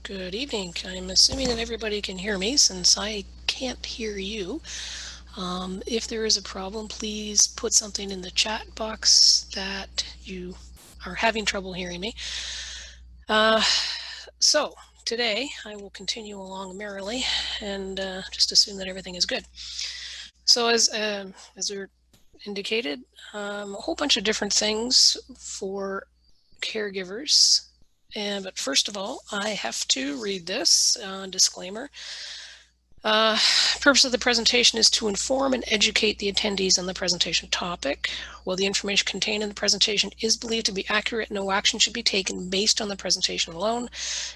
Good evening. I'm assuming that everybody can hear me since I can't hear you. If there is a problem, please put something in the chat box that you are having trouble hearing me. Uh, so today I will continue along merrily and just assume that everything is good. So as we indicated, a whole bunch of different things for caregivers. But first of all, I have to read this disclaimer. Purpose of the presentation is to inform and educate the attendees on the presentation topic. While the information contained in the presentation is believed to be accurate, no action should be taken based on the presentation alone,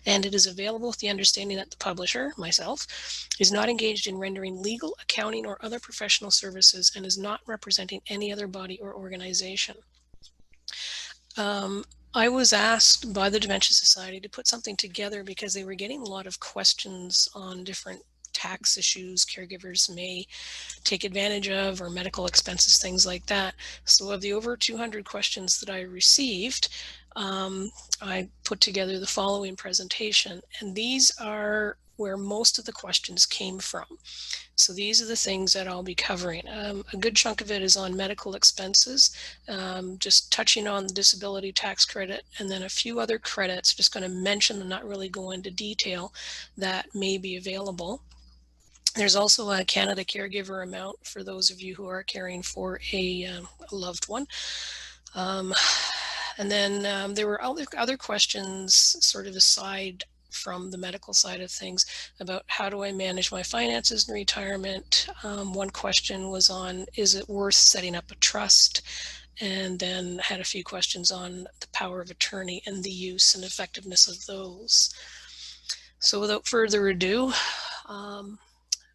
and it is available with the understanding that the publisher, myself, is not engaged in rendering legal, accounting, or other professional services and is not representing any other body or organization. I was asked by the Dementia Society to put something together because they were getting a lot of questions on different tax issues caregivers may take advantage of, or medical expenses, things like that. So of the over 200 questions that I received, I put together the following presentation, and these are where most of the questions came from. So these are the things that I'll be covering. A good chunk of it is on medical expenses, just touching on the disability tax credit, and then a few other credits, just going to mention them, not really go into detail, that may be available. There's also a Canada Caregiver amount for those of you who are caring for a loved one. And then there were other questions sort of aside from the medical side of things about how do I manage my finances in retirement. One question was on, is it worth setting up a trust? And then had a few questions on the power of attorney and the use and effectiveness of those. So without further ado,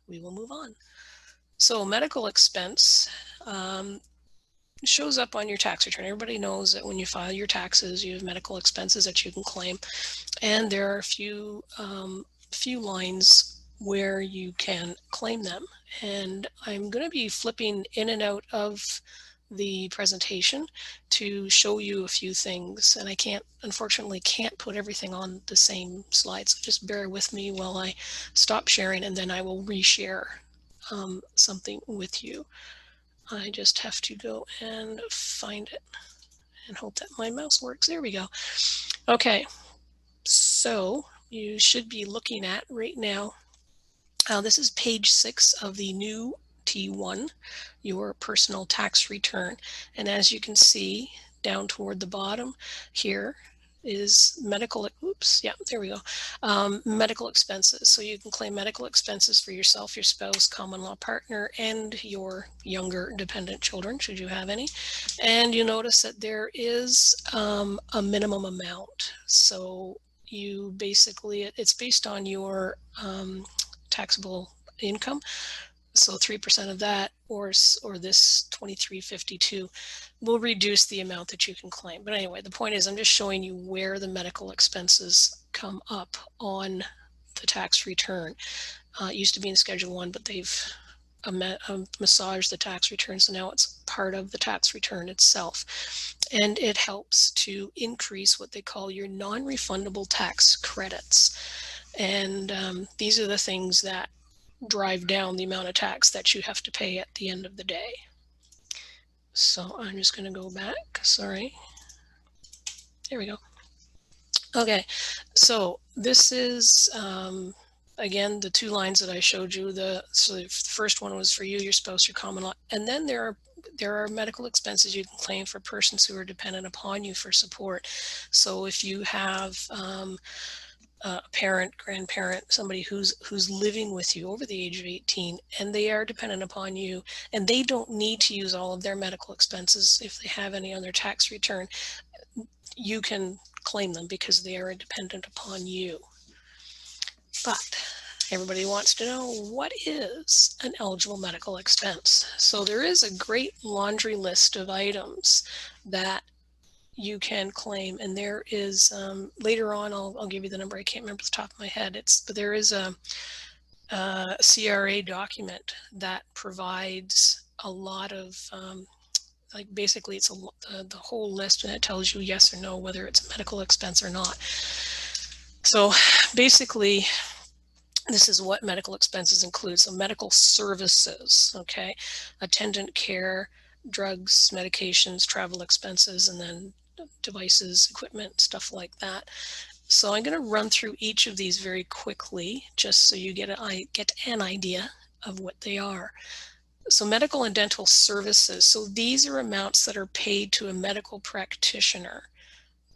we will move on. So medical expense shows up on your tax return. Everybody knows that when you file your taxes, you have medical expenses that you can claim. And there are a few lines where you can claim them. And I'm going to be flipping in and out of the presentation to show you a few things. And I unfortunately can't put everything on the same slide. So just bear with me while I stop sharing, and then I will reshare something with you. I just have to go and find it and hope that my mouse works. There we go. Okay, so you should be looking at right now. This is page 6 of the new T1, your personal tax return. And as you can see down toward the bottom here is medical expenses. So you can claim medical expenses for yourself, your spouse, common law partner, and your younger dependent children, should you have any. And you notice that there is a minimum amount. So you basically, it's based on your taxable income. So 3% of that, or this 2352, will reduce the amount that you can claim. But anyway, the point is I'm just showing you where the medical expenses come up on the tax return. It used to be in Schedule 1, but they've massaged the tax return, so now it's part of the tax return itself. And it helps to increase what they call your non-refundable tax credits. And these are the things that drive down the amount of tax that you have to pay at the end of the day. So I'm just going to go back. Sorry. There we go. Okay, so this is, again, the two lines that I showed you. So the first one was for you, your spouse, your common law. And then there are medical expenses you can claim for persons who are dependent upon you for support. So if you have a parent, grandparent, somebody who's living with you over the age of 18, and they are dependent upon you, and they don't need to use all of their medical expenses if they have any on their tax return, you can claim them because they are dependent upon you. But everybody wants to know, what is an eligible medical expense? So there is a great laundry list of items that you can claim, and there is later on I'll give you the number. I can't remember the top of my head. But there is a CRA document that provides a lot of like basically it's the whole list, and it tells you yes or no whether it's a medical expense or not. So basically, this is what medical expenses include. So medical services, okay, attendant care, drugs, medications, travel expenses, and then devices, equipment, stuff like that. So I'm going to run through each of these very quickly, just so you get an idea of what they are. So medical and dental services. So these are amounts that are paid to a medical practitioner,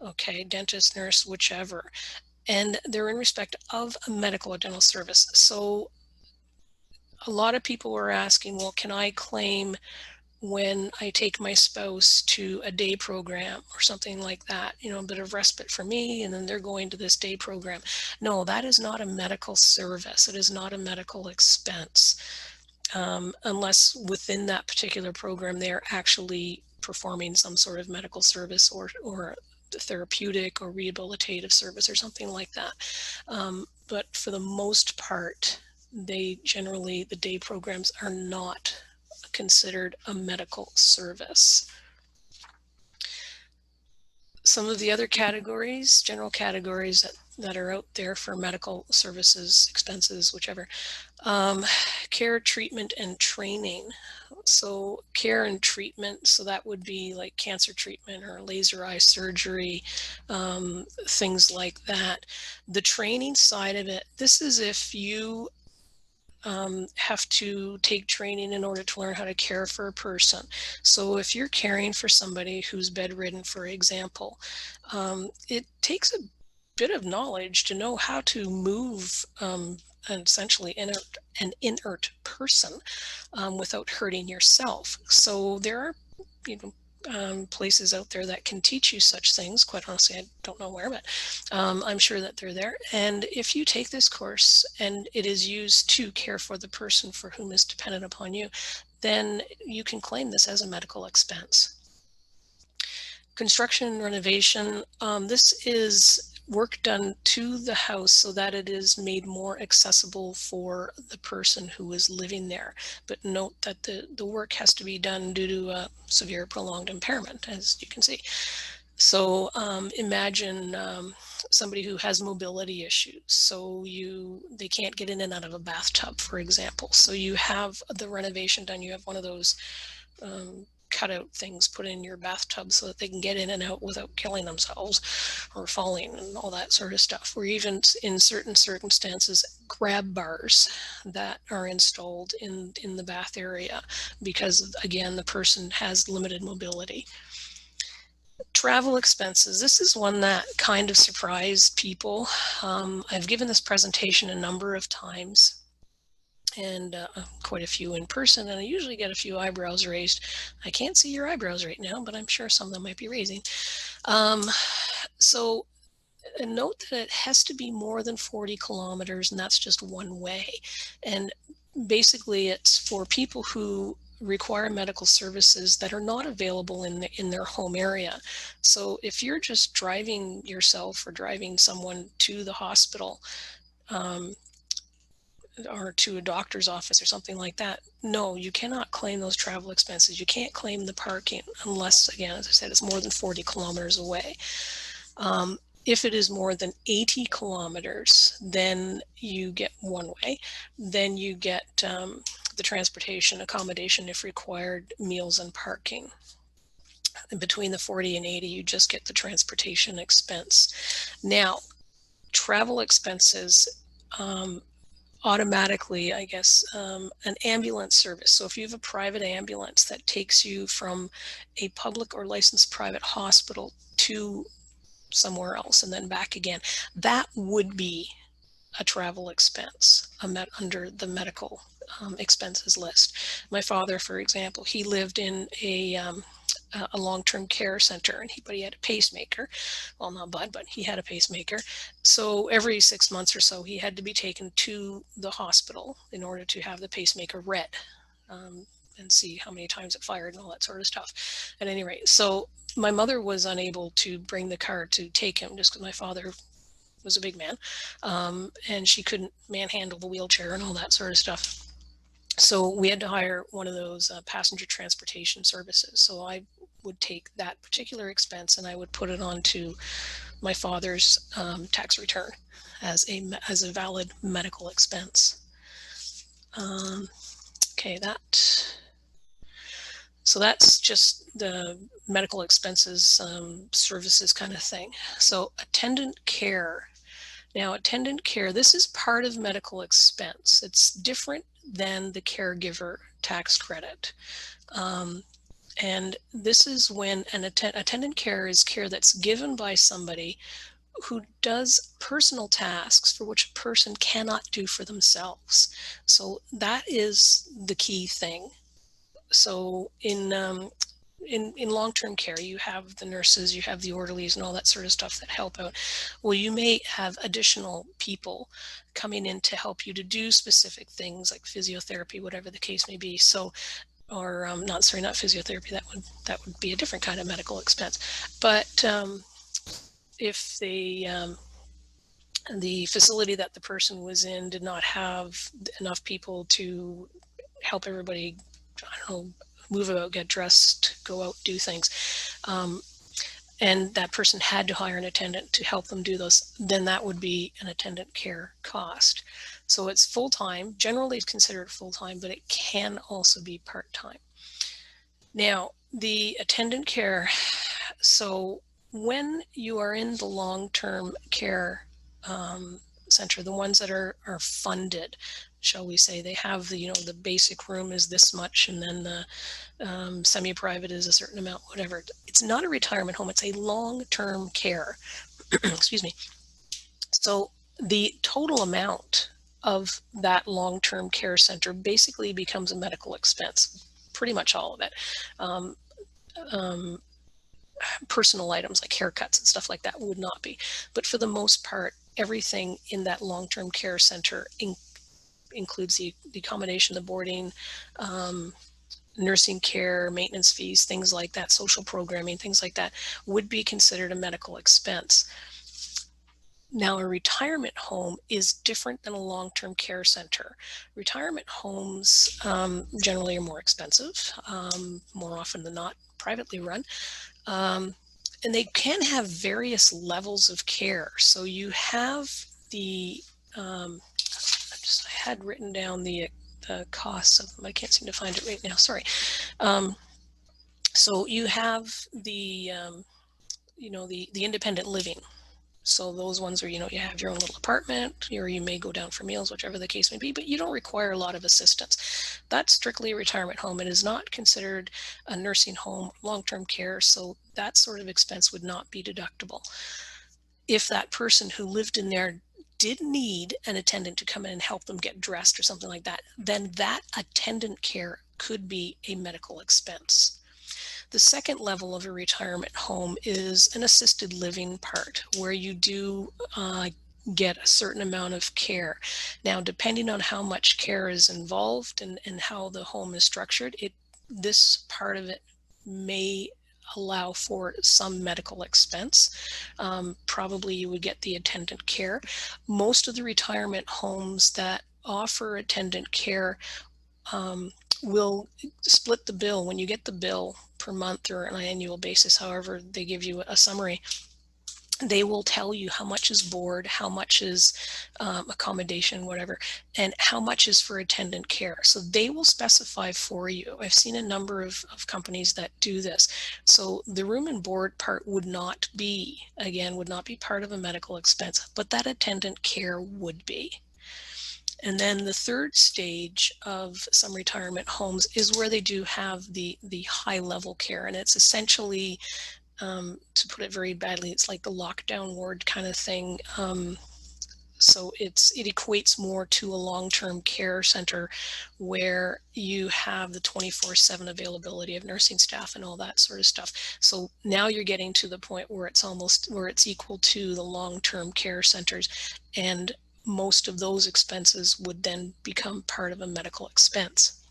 okay, dentist, nurse, whichever, and they're in respect of a medical or dental service. So a lot of people were asking, well, can I claim when I take my spouse to a day program or something like that, a bit of respite for me, and then they're going to this day program. No, that is not a medical service. It is not a medical expense, unless within that particular program they're actually performing some sort of medical service or therapeutic or rehabilitative service or something like that. But for the most part, the day programs are not considered a medical service. Some of the other categories, general categories that are out there for medical services, expenses, whichever, um, care, treatment, and training. So care and treatment, so that would be like cancer treatment or laser eye surgery, things like that. The training side of it, this is if you have to take training in order to learn how to care for a person. So if you're caring for somebody who's bedridden, for example, it takes a bit of knowledge to know how to move an essentially an inert person without hurting yourself. So there are, you know, places out there that can teach you such things. Quite honestly, I don't know where, but I'm sure that they're there. And if you take this course and it is used to care for the person for whom is dependent upon you, then you can claim this as a medical expense. Construction and renovation, this is work done to the house so that it is made more accessible for the person who is living there. But note that the work has to be done due to a severe prolonged impairment, as you can see. So imagine somebody who has mobility issues. So they can't get in and out of a bathtub, for example. So you have the renovation done. You have one of those cutout things put in your bathtub so that they can get in and out without killing themselves or falling and all that sort of stuff. Or even in certain circumstances, grab bars that are installed in the bath area because, again, the person has limited mobility. Travel expenses. This is one that kind of surprised people. I've given this presentation a number of times and quite a few in person, and I usually get a few eyebrows raised. I can't see your eyebrows right now, but I'm sure some of them might be raising. Um, so note that it has to be more than 40 kilometers, and that's just one way. And basically, it's for people who require medical services that are not available in their home area. So if you're just driving yourself or driving someone to the hospital, um, or to a doctor's office or something like that, no, you cannot claim those travel expenses. You can't claim the parking unless, again, as I said, it's more than 40 kilometers away. Um, if it is more than 80 kilometers, then you get one way. Then you get the transportation, accommodation if required, meals and parking. And between the 40 and 80, you just get the transportation expense. Now, travel expenses, um, automatically, I guess, an ambulance service. So if you have a private ambulance that takes you from a public or licensed private hospital to somewhere else and then back again, that would be a travel expense under the medical expenses list. My father, for example, he lived in a long-term care center, but he had a pacemaker. Well, not but he had a pacemaker. So every 6 months or so, he had to be taken to the hospital in order to have the pacemaker read, and see how many times it fired and all that sort of stuff. At any rate, so my mother was unable to bring the car to take him just because my father was a big man, and she couldn't manhandle the wheelchair and all that sort of stuff. So we had to hire one of those passenger transportation services. So I would take that particular expense and I would put it onto my father's tax return as as a valid medical expense. Um, okay, so that's just the medical expenses services kind of thing. So attendant care. Now, attendant care, this is part of medical expense. It's different than the caregiver tax credit. Um, and this is when an attendant care is care that's given by somebody who does personal tasks for which a person cannot do for themselves. So that is the key thing. So in long-term care, you have the nurses, you have the orderlies and all that sort of stuff that help out. Well, you may have additional people coming in to help you to do specific things like physiotherapy, whatever the case may be. So, or not, sorry, not physiotherapy. That would be a different kind of medical expense. But if the facility that the person was in did not have enough people to help everybody, I don't know, move about, get dressed, go out, do things, um, and that person had to hire an attendant to help them do those, then that would be an attendant care cost. So it's full-time, generally it's considered full-time, but it can also be part-time. Now, the attendant care, so when you are in the long-term care center, the ones that are funded, shall we say, they have the, the basic room is this much, and then the semi-private is a certain amount, whatever. It's not a retirement home, it's a long-term care. Excuse me. So the total amount of that long-term care center basically becomes a medical expense, pretty much all of it. Um, um, Personal items like haircuts and stuff like that would not be. But for the most part, everything in that long-term care center includes the accommodation, the boarding, um, nursing care, maintenance fees, things like that, social programming, things like that would be considered a medical expense. Now, a retirement home is different than a long-term care center. Retirement homes generally are more expensive, more often than not privately run. Um, and they can have various levels of care. So you have the, I had written down the costs of them. I can't seem to find it right now. Sorry. Um, so you have the independent living. So those ones are, you have your own little apartment, or you may go down for meals, whichever the case may be, but you don't require a lot of assistance. That's strictly a retirement home. It is not considered a nursing home, long-term care, so that sort of expense would not be deductible. If that person who lived in there did need an attendant to come in and help them get dressed or something like that, then that attendant care could be a medical expense. The second level of a retirement home is an assisted living part, where you do get a certain amount of care. Now, depending on how much care is involved and how the home is structured, this part of it may allow for some medical expense. Probably you would get the attendant care. Most of the retirement homes that offer attendant care um, will split the bill. When you get the bill per month or on an annual basis, however they give you a summary, they will tell you how much is board, how much is accommodation, whatever, and how much is for attendant care. So they will specify for you. I've seen a number of companies that do this. So the room and board part would not be part of a medical expense, but that attendant care would be. And then the third stage of some retirement homes is where they do have the high level care, and it's essentially, to put it very badly, it's like the lockdown ward kind of thing. So it equates more to a long-term care center where you have the 24/7 availability of nursing staff and all that sort of stuff. So now you're getting to the point where it's equal to the long-term care centers, and most of those expenses would then become part of a medical expense.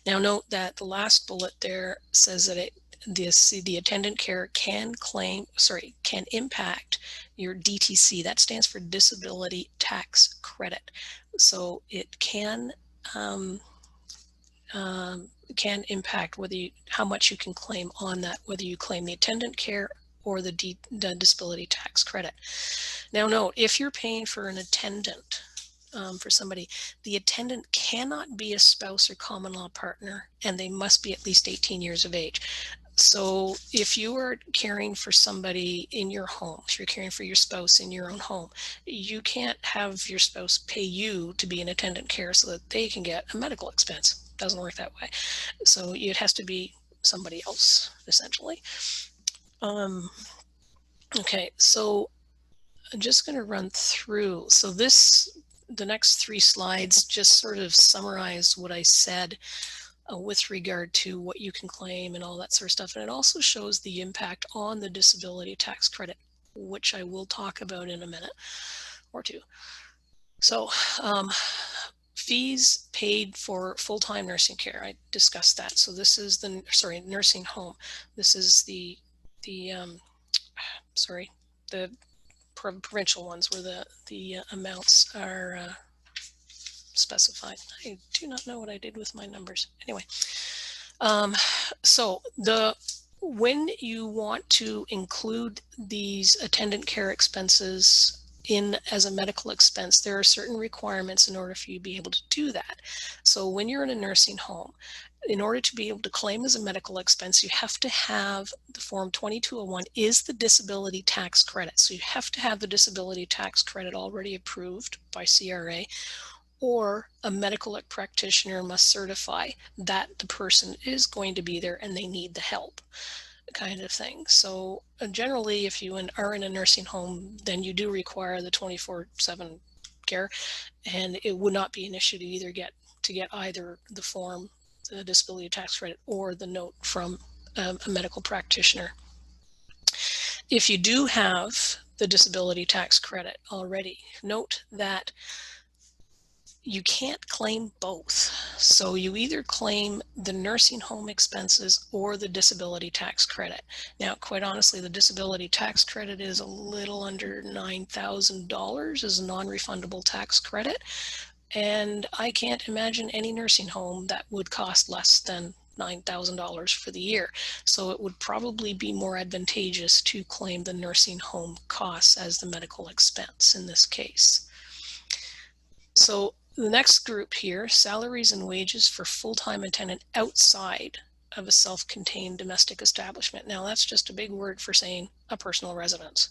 Now note that the last bullet there says that the attendant care can impact your DTC. That stands for disability tax credit. So it can can impact how much you can claim on that, whether you claim the attendant care or the disability tax credit. Now note, if you're paying for an attendant, for somebody, the attendant cannot be a spouse or common law partner, and they must be at least 18 years of age. So if you are caring for somebody in your home, if you're caring for your spouse in your own home, you can't have your spouse pay you to be an attendant care so that they can get a medical expense. It doesn't work that way. So it has to be somebody else, essentially. Okay, so I'm just going to run through. So the next 3 slides just sort of summarize what I said with regard to what you can claim and all that sort of stuff. And it also shows the impact on the disability tax credit, which I will talk about in a minute or two. So fees paid for full-time nursing care, I discussed that. So this is the, sorry, nursing home. This is the provincial ones where the amounts are specified. I do not know what I did with my numbers. Anyway, so when you want to include these attendant care expenses in as a medical expense, there are certain requirements in order for you to be able to do that. So when you're in a nursing home, in order to be able to claim as a medical expense, you have to have the Form 2201 is the disability tax credit. So you have to have the disability tax credit already approved by CRA, or a medical practitioner must certify that the person is going to be there and they need the help, kind of thing. So generally, if you are in a nursing home, then you do require the 24/7 care, and it would not be an issue to get either the form, the disability tax credit, or the note from a medical practitioner. If you do have the disability tax credit already, note that you can't claim both. So you either claim the nursing home expenses or the disability tax credit. Now, quite honestly, the disability tax credit is a little under $9,000 as a non-refundable tax credit. And I can't imagine any nursing home that would cost less than $9,000 for the year. So it would probably be more advantageous to claim the nursing home costs as the medical expense in this case. So the next group here, salaries and wages for full-time attendant outside of a self-contained domestic establishment. Now that's just a big word for saying a personal residence,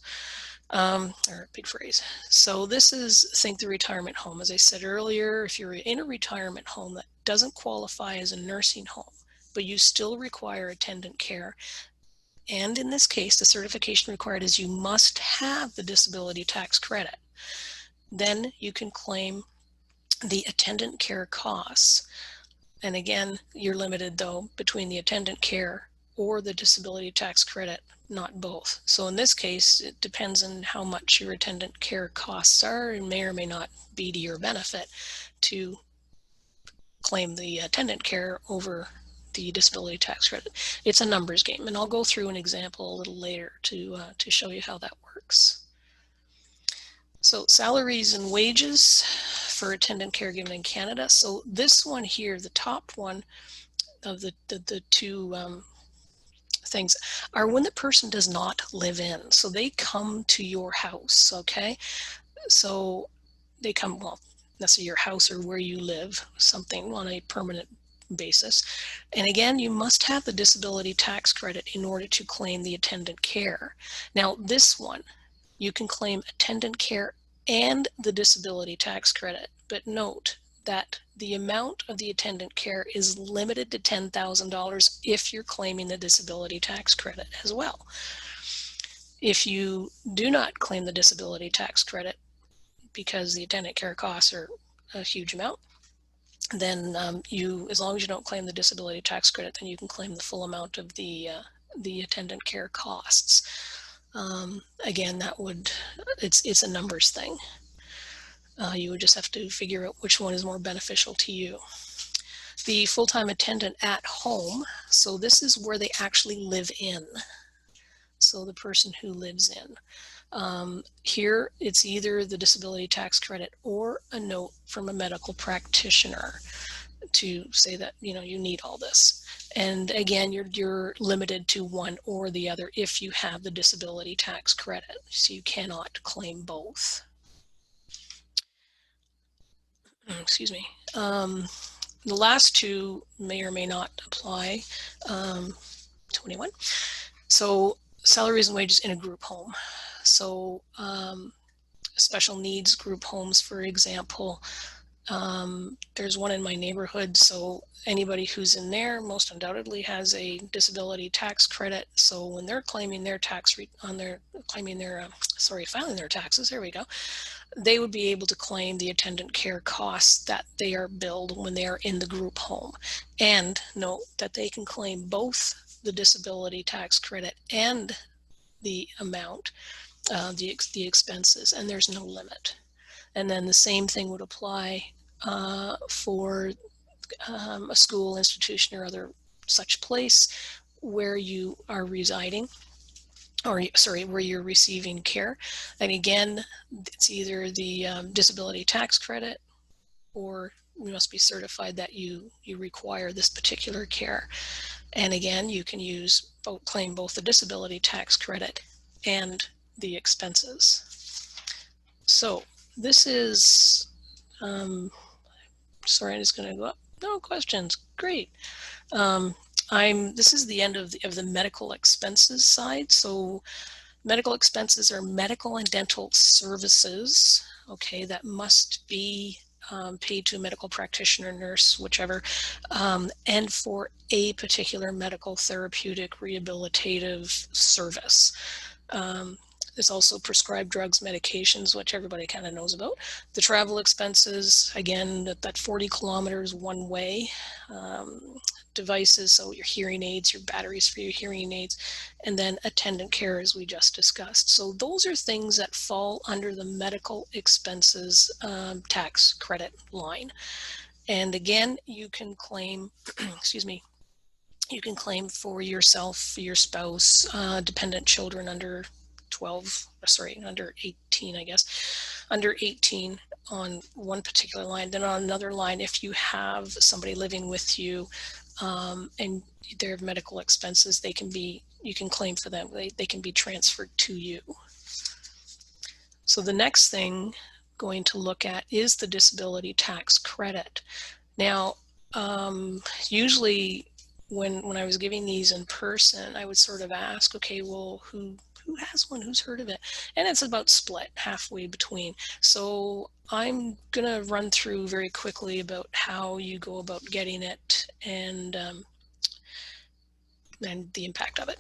or a big phrase. So this is, think the retirement home. As I said earlier, if you're in a retirement home that doesn't qualify as a nursing home, but you still require attendant care, and in this case, the certification required is you must have the disability tax credit, then you can claim the attendant care costs. And again, you're limited though between the attendant care or the disability tax credit, not both. So in this case, it depends on how much your attendant care costs are and may or may not be to your benefit to claim the attendant care over the disability tax credit. It's a numbers game, and I'll go through an example a little later to show you how that works. So salaries and wages for attendant caregiving in Canada. So this one here, the top one of the two things are when the person does not live in. So they come to your house, okay? So they come, well, necessarily your house or where you live, something on a permanent basis. And again, you must have the disability tax credit in order to claim the attendant care. Now this one, you can claim attendant care and the disability tax credit, but note that the amount of the attendant care is limited to $10,000 if you're claiming the disability tax credit as well. If you do not claim the disability tax credit because the attendant care costs are a huge amount, then as long as you don't claim the disability tax credit, then you can claim the full amount of the attendant care costs. Again, it's a numbers thing. You would just have to figure out which one is more beneficial to you. The full-time attendant at home, so this is where they actually live in. So the person who lives in. Here, it's either the disability tax credit or a note from a medical practitioner. to say that, you know, you need all this. And again, you're limited to one or the other if you have the disability tax credit. So you cannot claim both. Excuse me. The last two may or may not apply. 21. So salaries and wages in a group home. So special needs group homes, for example, there's one in my neighborhood, so anybody who's in there most undoubtedly has a disability tax credit. So when they're claiming their filing their taxes, there we go, they would be able to claim the attendant care costs that they are billed when they are in the group home. And note that they can claim both the disability tax credit and the amount, the expenses, and there's no limit. And then the same thing would apply for a school, institution, or other such place where you are residing, or where you're receiving care. And again, it's either the disability tax credit, or you must be certified that you require this particular care. And again, you can claim both the disability tax credit and the expenses. So this is, sorry, I'm just going to go up. No questions. Great. This is the end of the medical expenses side. So medical expenses are medical and dental services, okay, that must be paid to a medical practitioner, nurse, whichever, and for a particular medical, therapeutic, rehabilitative service. There's also prescribed drugs, medications, which everybody kind of knows about. The travel expenses, again, that 40 kilometers one way. Devices, so your hearing aids, your batteries for your hearing aids, and then attendant care, as we just discussed. So those are things that fall under the medical expenses tax credit line. And again, you can claim, excuse me, you can claim for yourself, for your spouse, dependent children under 18, I guess, under 18 on one particular line. Then on another line, if you have somebody living with you and their medical expenses, you can claim for them. They can be transferred to you. So the next thing going to look at is the disability tax credit. Now, usually when I was giving these in person, I would sort of ask, okay, well, who has one? Who's heard of it? And it's about split halfway between. So I'm going to run through very quickly about how you go about getting it and the impact of it.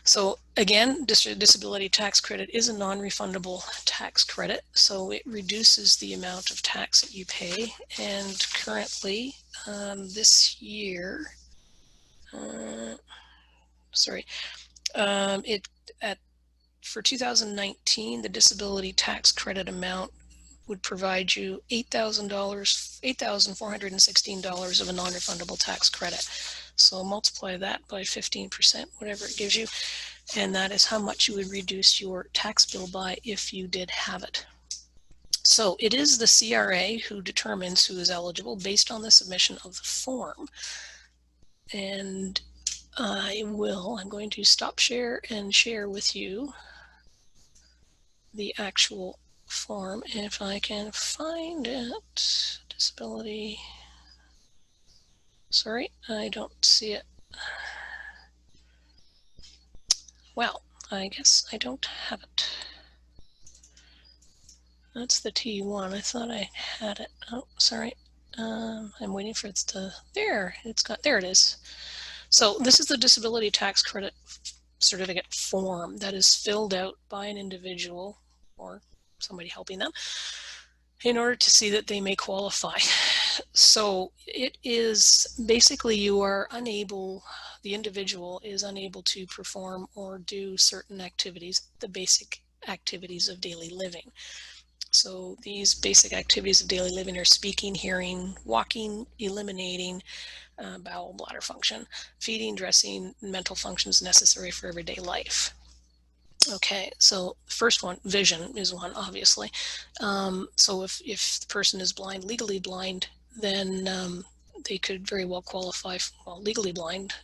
So again, disability tax credit is a non-refundable tax credit. So it reduces the amount of tax that you pay. And currently, this year, for 2019, the disability tax credit amount would provide you $8,416 of a non-refundable tax credit. So multiply that by 15%, whatever it gives you, and that is how much you would reduce your tax bill by if you did have it. So it is the CRA who determines who is eligible based on the submission of the form. And I'm going to stop share and share with you the actual form, if I can find it. Disability. Sorry, I don't see it. Well, I guess I don't have it. That's the T1. I thought I had it. Oh, sorry. I'm waiting for it to, there it is. So this is the disability tax credit certificate form that is filled out by an individual or somebody helping them in order to see that they may qualify. So it is basically the individual is unable to perform or do certain activities, the basic activities of daily living. So these basic activities of daily living are speaking, hearing, walking, eliminating, bowel, bladder function, feeding, dressing, mental functions necessary for everyday life. Okay, so the first one, vision, is one, obviously. So if the person is blind, legally blind, then they could very well qualify, well, legally blind,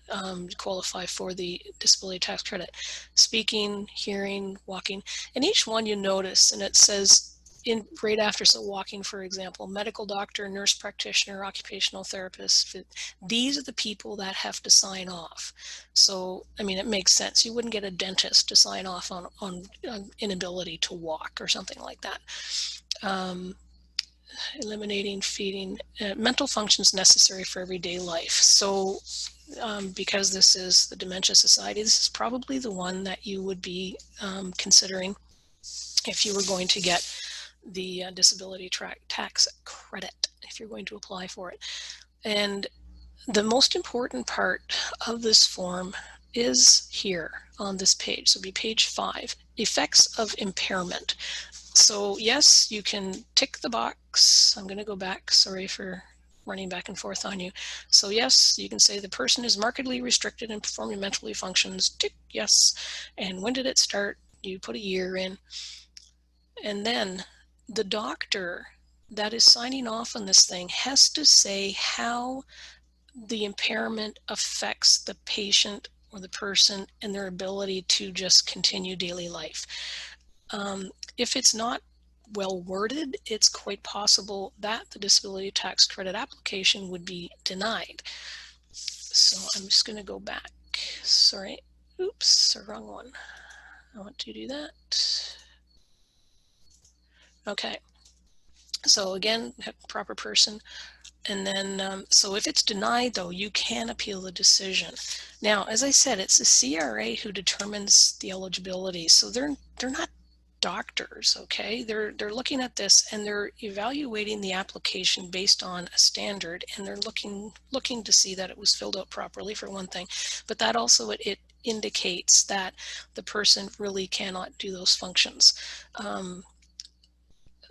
qualify for the disability tax credit. Speaking, hearing, walking, and each one you notice, and it says in right after, so walking, for example, medical doctor, nurse practitioner, occupational therapist, these are the people that have to sign off. So, I mean, it makes sense. You wouldn't get a dentist to sign off on inability to walk or something like that. Eliminating feeding, mental functions necessary for everyday life. So because this is the Dementia Society, this is probably the one that you would be considering if you were going to get the disability tax credit, if you're going to apply for it. And the most important part of this form is here on this page. So it'll be page 5, effects of impairment. So yes, you can tick the box. I'm going to go back. Sorry for running back and forth on you. So yes, you can say the person is markedly restricted in performing mentally functions. Tick yes. And when did it start? You put a year in. And then the doctor that is signing off on this thing has to say how the impairment affects the patient or the person and their ability to just continue daily life. If it's not well worded, it's quite possible that the disability tax credit application would be denied. So I'm just going to go back. Sorry. Oops, wrong one. I want to do that. Okay. So again, proper person. And then, so if it's denied, though, you can appeal the decision. Now, as I said, it's the CRA who determines the eligibility. So they're not doctors, okay? They're looking at this and they're evaluating the application based on a standard, and they're looking to see that it was filled out properly, for one thing. But that also it indicates that the person really cannot do those functions.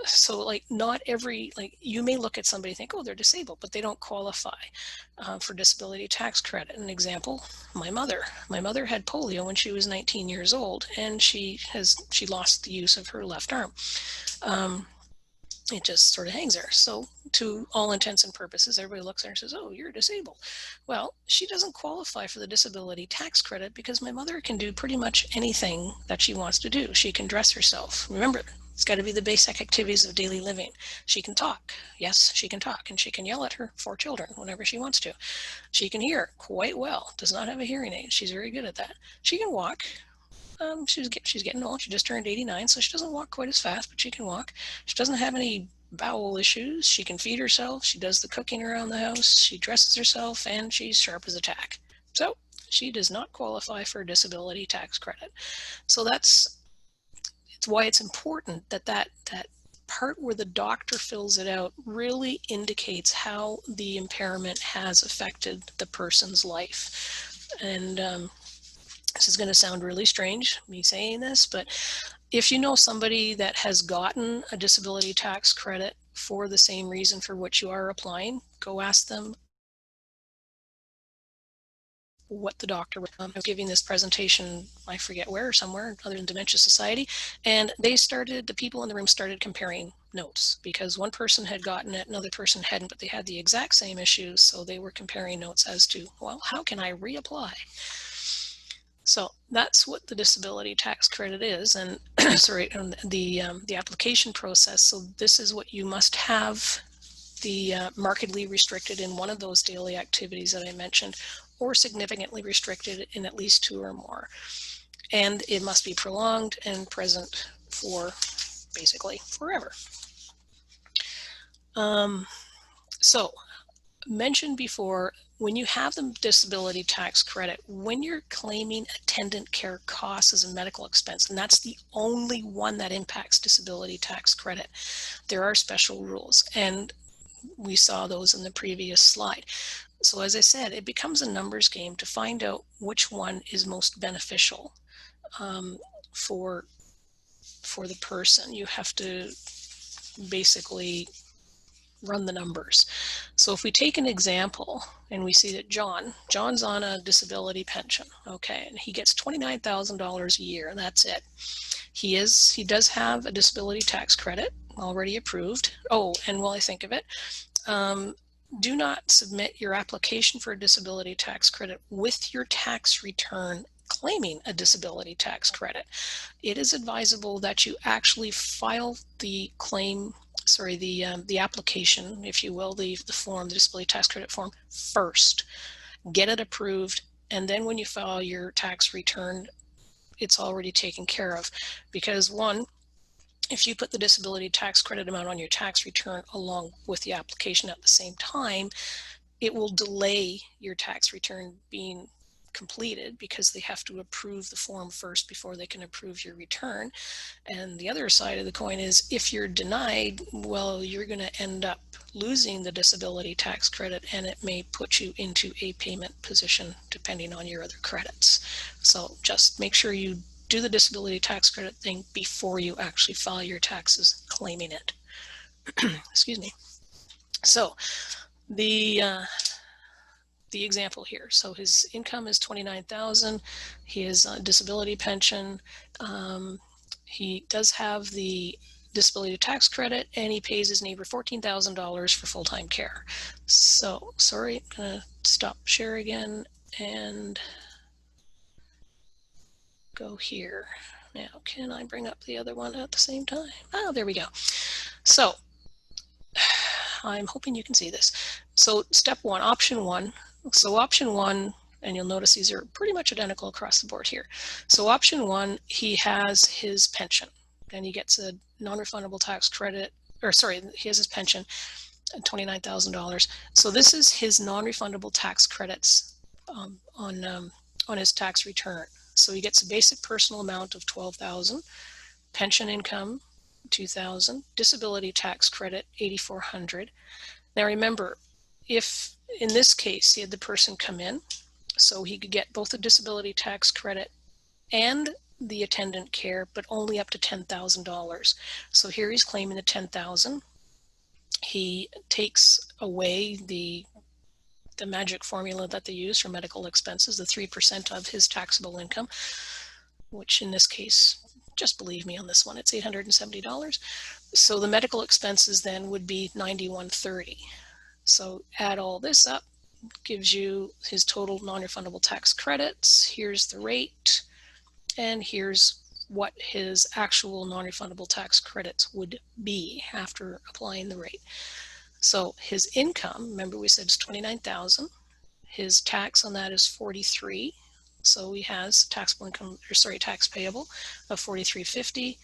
So like not every, like you may look at somebody and think, oh, they're disabled, but they don't qualify for disability tax credit. An example, my mother had polio when she was 19 years old, and she lost the use of her left arm. It just sort of hangs there. So to all intents and purposes, everybody looks at her and says, oh, you're disabled. Well, she doesn't qualify for the disability tax credit because my mother can do pretty much anything that she wants to do. She can dress herself. Remember, it's got to be the basic activities of daily living. She can talk. Yes, she can talk, and she can yell at her 4 children whenever she wants to. She can hear quite well, does not have a hearing aid. She's very good at that. She can walk. She's getting old. She just turned 89, so she doesn't walk quite as fast, but she can walk. She doesn't have any bowel issues. She can feed herself. She does the cooking around the house. She dresses herself, and she's sharp as a tack. So she does not qualify for a disability tax credit. So it's why it's important that part where the doctor fills it out really indicates how the impairment has affected the person's life. And this is going to sound really strange, me saying this, but if you know somebody that has gotten a disability tax credit for the same reason for which you are applying, go ask them what the doctor was giving this presentation, I forget where, somewhere other than Dementia Society, and the people in the room started comparing notes because one person had gotten it, another person hadn't, but they had the exact same issues, so they were comparing notes as to, well, how can I reapply? So that's what the disability tax credit is, and sorry, the application process. So this is what you must have: the markedly restricted in one of those daily activities that I mentioned, or significantly restricted in at least 2 or more. And it must be prolonged and present for basically forever. So mentioned before, when you have the disability tax credit, when you're claiming attendant care costs as a medical expense, and that's the only one that impacts disability tax credit, there are special rules, and we saw those in the previous slide. So as I said, it becomes a numbers game to find out which one is most beneficial for the person. You have to basically run the numbers. So if we take an example and we see that John's on a disability pension, okay, and he gets $29,000 a year, and that's it. He does have a disability tax credit already approved. Oh, and while I think of it, do not submit your application for a disability tax credit with your tax return claiming a disability tax credit. It is advisable that you actually file the claim, sorry, the application, if you will, the form, the disability tax credit form first. Get it approved, and then when you file your tax return, it's already taken care of. Because one, if you put the disability tax credit amount on your tax return along with the application at the same time, it will delay your tax return being completed because they have to approve the form first before they can approve your return. And the other side of the coin is if you're denied, well, you're going to end up losing the disability tax credit, and it may put you into a payment position depending on your other credits. So just make sure you do the disability tax credit thing before you actually file your taxes claiming it. Excuse me. So the example here. So his income is $29,000. His disability pension. He does have the disability tax credit, and he pays his neighbor $14,000 for full-time care. So, sorry, I'm gonna stop share again and go here. Now, can I bring up the other one at the same time? Oh, there we go. So, I'm hoping you can see this. So step one, option one. So option one, and you'll notice these are pretty much identical across the board here. So option one, he has his pension and he gets a non-refundable tax credit, or sorry, he has his pension, $29,000. So this is his non-refundable tax credits on his tax return. So he gets a basic personal amount of $12,000, pension income $2,000, disability tax credit $8,400. Now remember, if in this case he had the person come in, so he could get both the disability tax credit and the attendant care, but only up to $10,000. So here he's claiming the $10,000. He takes away the magic formula that they use for medical expenses, the 3% of his taxable income, which in this case, just believe me on this one, it's $870. So the medical expenses then would be $91.30. So add all this up, gives you his total non-refundable tax credits. Here's the rate, and here's what his actual non-refundable tax credits would be after applying the rate. So his income, remember we said it's $29,000. His tax on that is $43,000. So he has taxable income, or sorry, tax payable of $43.50,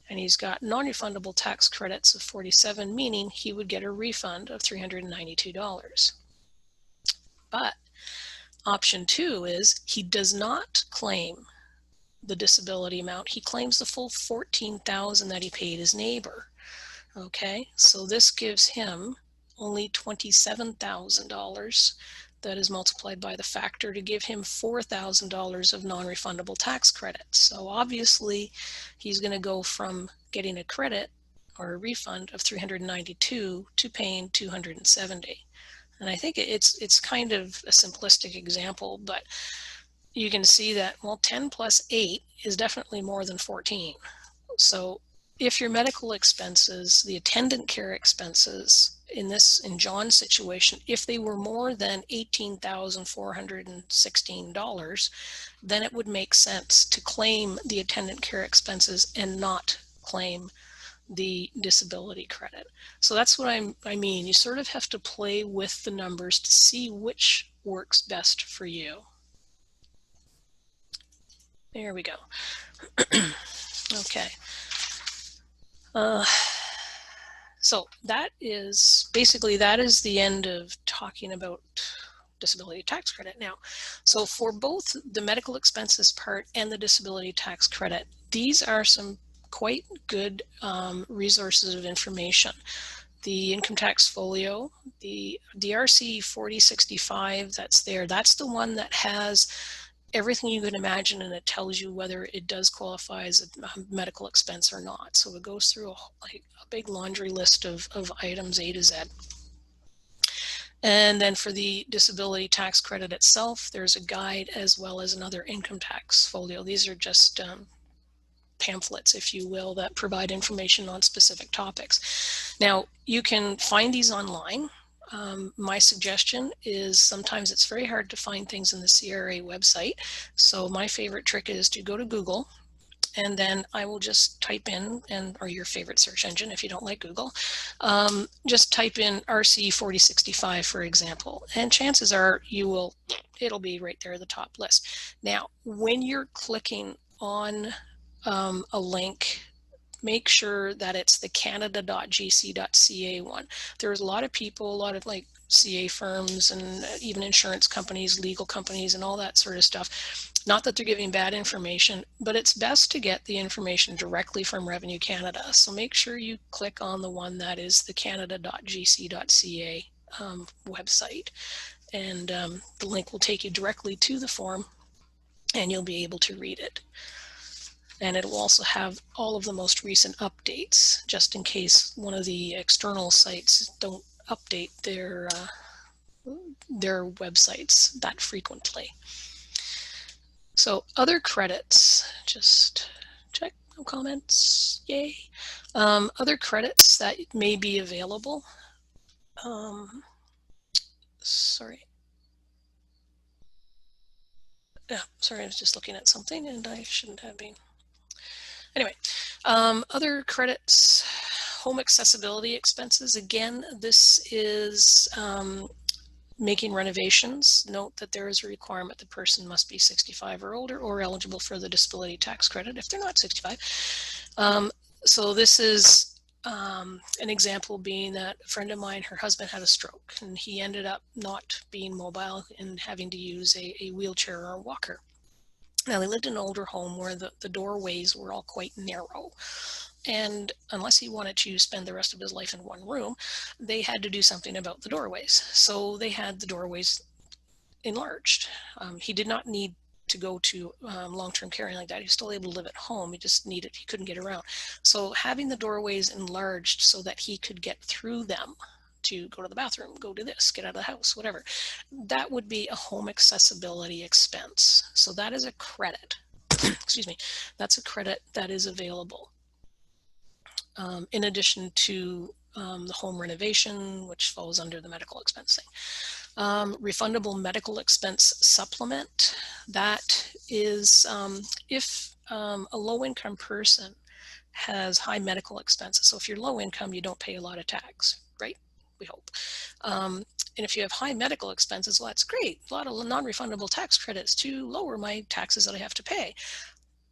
and he's got non-refundable tax credits of $47,000, meaning he would get a refund of $392. But option two is he does not claim the disability amount. He claims the full $14,000 that he paid his neighbor. Okay, so this gives him only $27,000 that is multiplied by the factor to give him $4,000 of non-refundable tax credits. So obviously he's going to go from getting a credit or a refund of $392 to paying $270. And I think it's kind of a simplistic example, but you can see that, well, 10 plus 8 is definitely more than 14. So if your medical expenses, the attendant care expenses in John's situation, if they were more than $18,416, then it would make sense to claim the attendant care expenses and not claim the disability credit. So that's what I mean. You sort of have to play with the numbers to see which works best for you. There we go. Okay. So that is the end of talking about disability tax credit now. So for both the medical expenses part and the disability tax credit, these are some quite good resources of information. The income tax folio, the DRC 4065 that's there, that's the one that has everything you can imagine, and it tells you whether it does qualify as a medical expense or not. So it goes through a big laundry list of items A to Z. And then for the disability tax credit itself, there's a guide as well as another income tax folio. These are just pamphlets, if you will, that provide information on specific topics. Now, you can find these online. My suggestion is sometimes it's very hard to find things in the CRA website. So my favorite trick is to go to Google, and then I will just type in, or your favorite search engine if you don't like Google, just type in RC 4065, for example, and chances are it'll be right there at the top list. Now, when you're clicking on a link, make sure that it's the canada.gc.ca one. There's a lot of people, a lot of like CA firms and even insurance companies, legal companies, and all that sort of stuff. Not that they're giving bad information, but it's best to get the information directly from Revenue Canada. So make sure you click on the one that is the canada.gc.ca website, and the link will take you directly to the form, and you'll be able to read it. And it will also have all of the most recent updates, just in case one of the external sites don't update their websites that frequently. So other credits, just check, no comments, yay. Other credits that may be available. Sorry, I was just looking at something and I shouldn't have been. Anyway, other credits, home accessibility expenses. Again, this is making renovations. Note that there is a requirement the person must be 65 or older or eligible for the disability tax credit if they're not 65. So this is an example being that a friend of mine, her husband had a stroke, and he ended up not being mobile and having to use a wheelchair or a walker. Now, they lived in an older home where the doorways were all quite narrow. And unless he wanted to spend the rest of his life in one room, they had to do something about the doorways. So they had the doorways enlarged. He did not need to go to long-term care like that. He was still able to live at home. He couldn't get around. So having the doorways enlarged so that he could get through them to go to the bathroom, go do this, get out of the house, whatever, that would be a home accessibility expense. So that is a credit. Excuse me. That's a credit that is available. In addition to the home renovation, which falls under the medical expense thing. Refundable medical expense supplement. That is if a low-income person has high medical expenses. So if you're low income, you don't pay a lot of tax, right? We hope. And if you have high medical expenses, well, that's great. A lot of non-refundable tax credits to lower my taxes that I have to pay.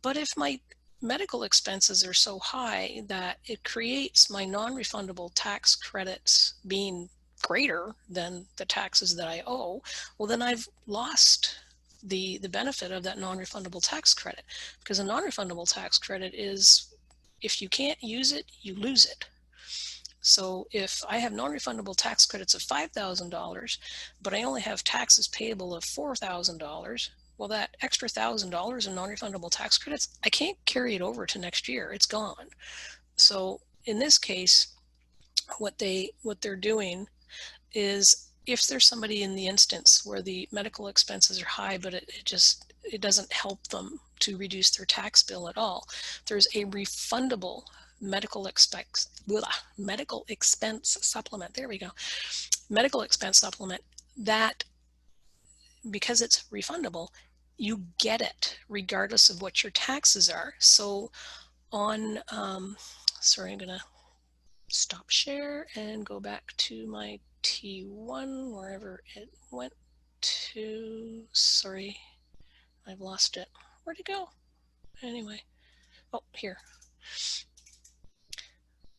But if my medical expenses are so high that it creates my non-refundable tax credits being greater than the taxes that I owe, well, then I've lost the benefit of that non-refundable tax credit, because a non-refundable tax credit is, if you can't use it, you lose it. So if I have non-refundable tax credits of $5,000, but I only have taxes payable of $4,000, well, that extra $1,000 in non-refundable tax credits, I can't carry it over to next year. It's gone. So in this case, what they're doing is, if there's somebody in the instance where the medical expenses are high, but it doesn't help them to reduce their tax bill at all, there's a refundable medical expense supplement. There we go. Medical expense supplement that, because it's refundable, you get it regardless of what your taxes are. So on, sorry, I'm gonna stop share and go back to my T1, wherever it went to. Sorry, I've lost it. Where'd it go? Anyway, oh, here.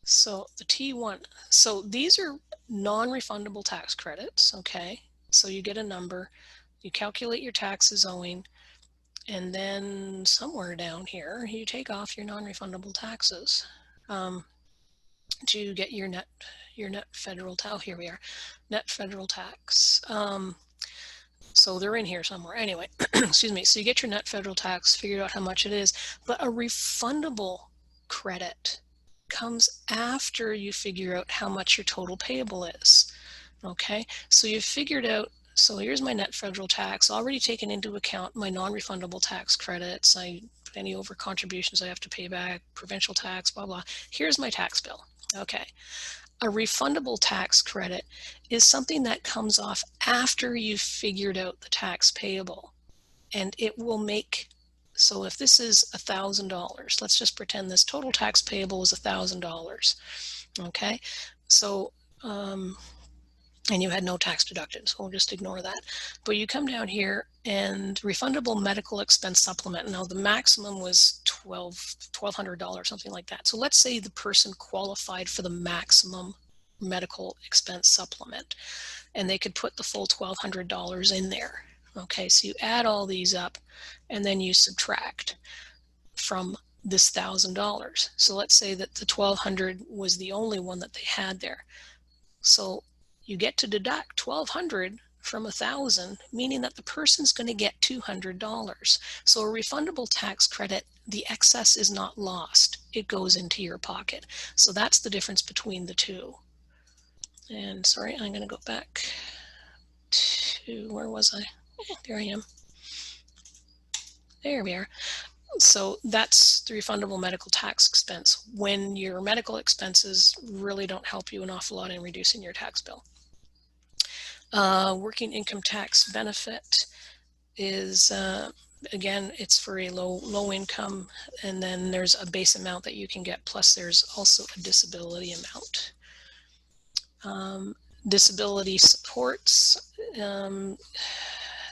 So the T1, so these are non-refundable tax credits, okay? So you get a number, you calculate your taxes owing, and then somewhere down here, you take off your non-refundable taxes to get your net federal tax. Oh, here we are, net federal tax. So they're in here somewhere. Anyway, excuse me. So you get your net federal tax, figure out how much it is, but a refundable credit comes after you figure out how much your total payable is. Okay, so you've figured out, so here's my net federal tax, already taken into account my non-refundable tax credits, any over contributions I have to pay back, provincial tax, blah, blah. Here's my tax bill. Okay, A refundable tax credit is something that comes off after you've figured out the tax payable, and it will make, so if this is $1,000, let's just pretend this total tax payable is $1,000. Okay, so and you had no tax deducted, so we'll just ignore that. But you come down here and refundable medical expense supplement. Now the maximum was $1,200, something like that. So let's say the person qualified for the maximum medical expense supplement, and they could put the full $1,200 in there. Okay, so you add all these up, and then you subtract from this $1,000. So let's say that the 1,200 was the only one that they had there. So you get to deduct 1,200 from 1,000, meaning that the person's going to get $200. So a refundable tax credit, the excess is not lost. It goes into your pocket. So that's the difference between the two. And sorry, I'm going to go back to, where was I? There I am. There we are. So that's the refundable medical tax expense, when your medical expenses really don't help you an awful lot in reducing your tax bill. Working income tax benefit is, again, it's for a low income, and then there's a base amount that you can get, plus there's also a disability amount. Disability supports.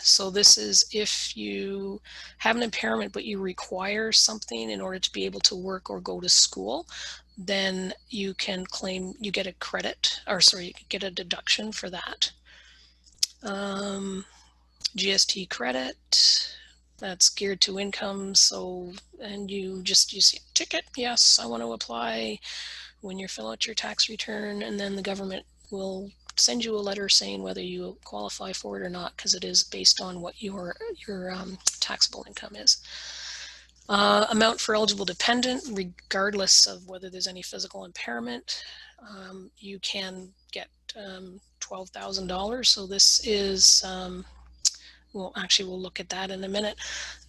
So this is if you have an impairment but you require something in order to be able to work or go to school, then you can claim, you get a credit, or sorry, you get a deduction for that. GST credit, that's geared to income. So, and you see a ticket, yes, I want to apply, when you fill out your tax return, and then the government will send you a letter saying whether you qualify for it or not, because it is based on what your taxable income is. Amount for eligible dependent, regardless of whether there's any physical impairment, you can get $12,000. So this is, well, actually, we'll look at that in a minute.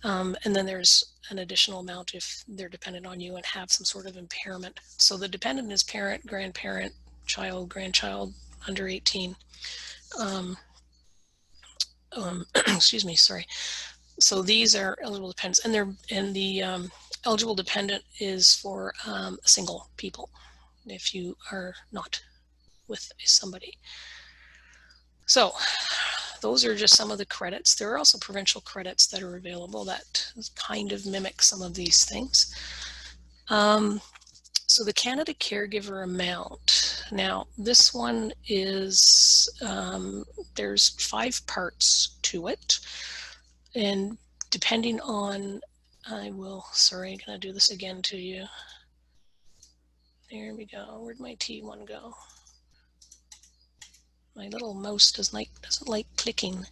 And then there's an additional amount if they're dependent on you and have some sort of impairment. So the dependent is parent, grandparent, child, grandchild, under 18. Excuse me, sorry. So these are eligible dependents, and the eligible dependent is for single people, if you are not with somebody. So those are just some of the credits. There are also provincial credits that are available that kind of mimic some of these things. So the Canada Caregiver amount. Now this one is, there's 5 parts to it, and depending on, sorry, I'm gonna do this again to you. There we go. Where'd my T1 go? My little mouse doesn't like clicking.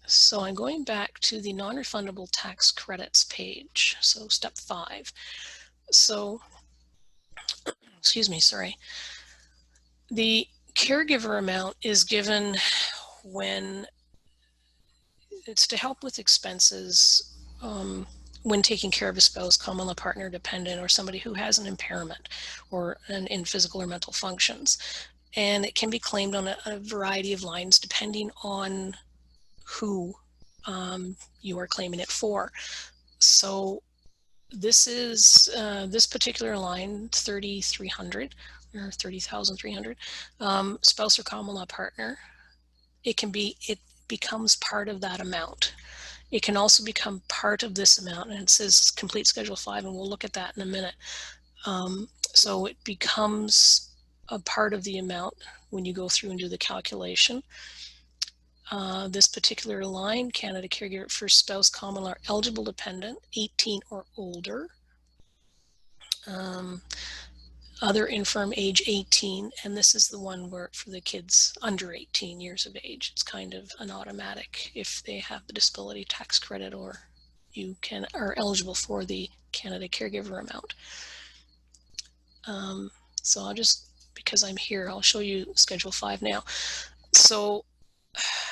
So I'm going back to the non-refundable tax credits page. So step 5. So, excuse me, sorry. The caregiver amount is given when it's to help with expenses when taking care of a spouse, common law partner, dependent, or somebody who has an impairment or in physical or mental functions. And it can be claimed on a variety of lines depending on who you are claiming it for. So this is this particular line, 3,300 or 30,300, spouse or common law partner. It becomes part of that amount. It can also become part of this amount, and it says complete Schedule 5, and we'll look at that in a minute. So it becomes a part of the amount when you go through and do the calculation. This particular line, Canada Caregiver for spouse, common law, eligible dependent, 18 or older. Other infirm, age 18, and this is the one where for the kids under 18 years of age, it's kind of an automatic if they have the disability tax credit, or you are eligible for the Canada Caregiver amount. So I'll just, because I'm here, I'll show you Schedule 5 now. So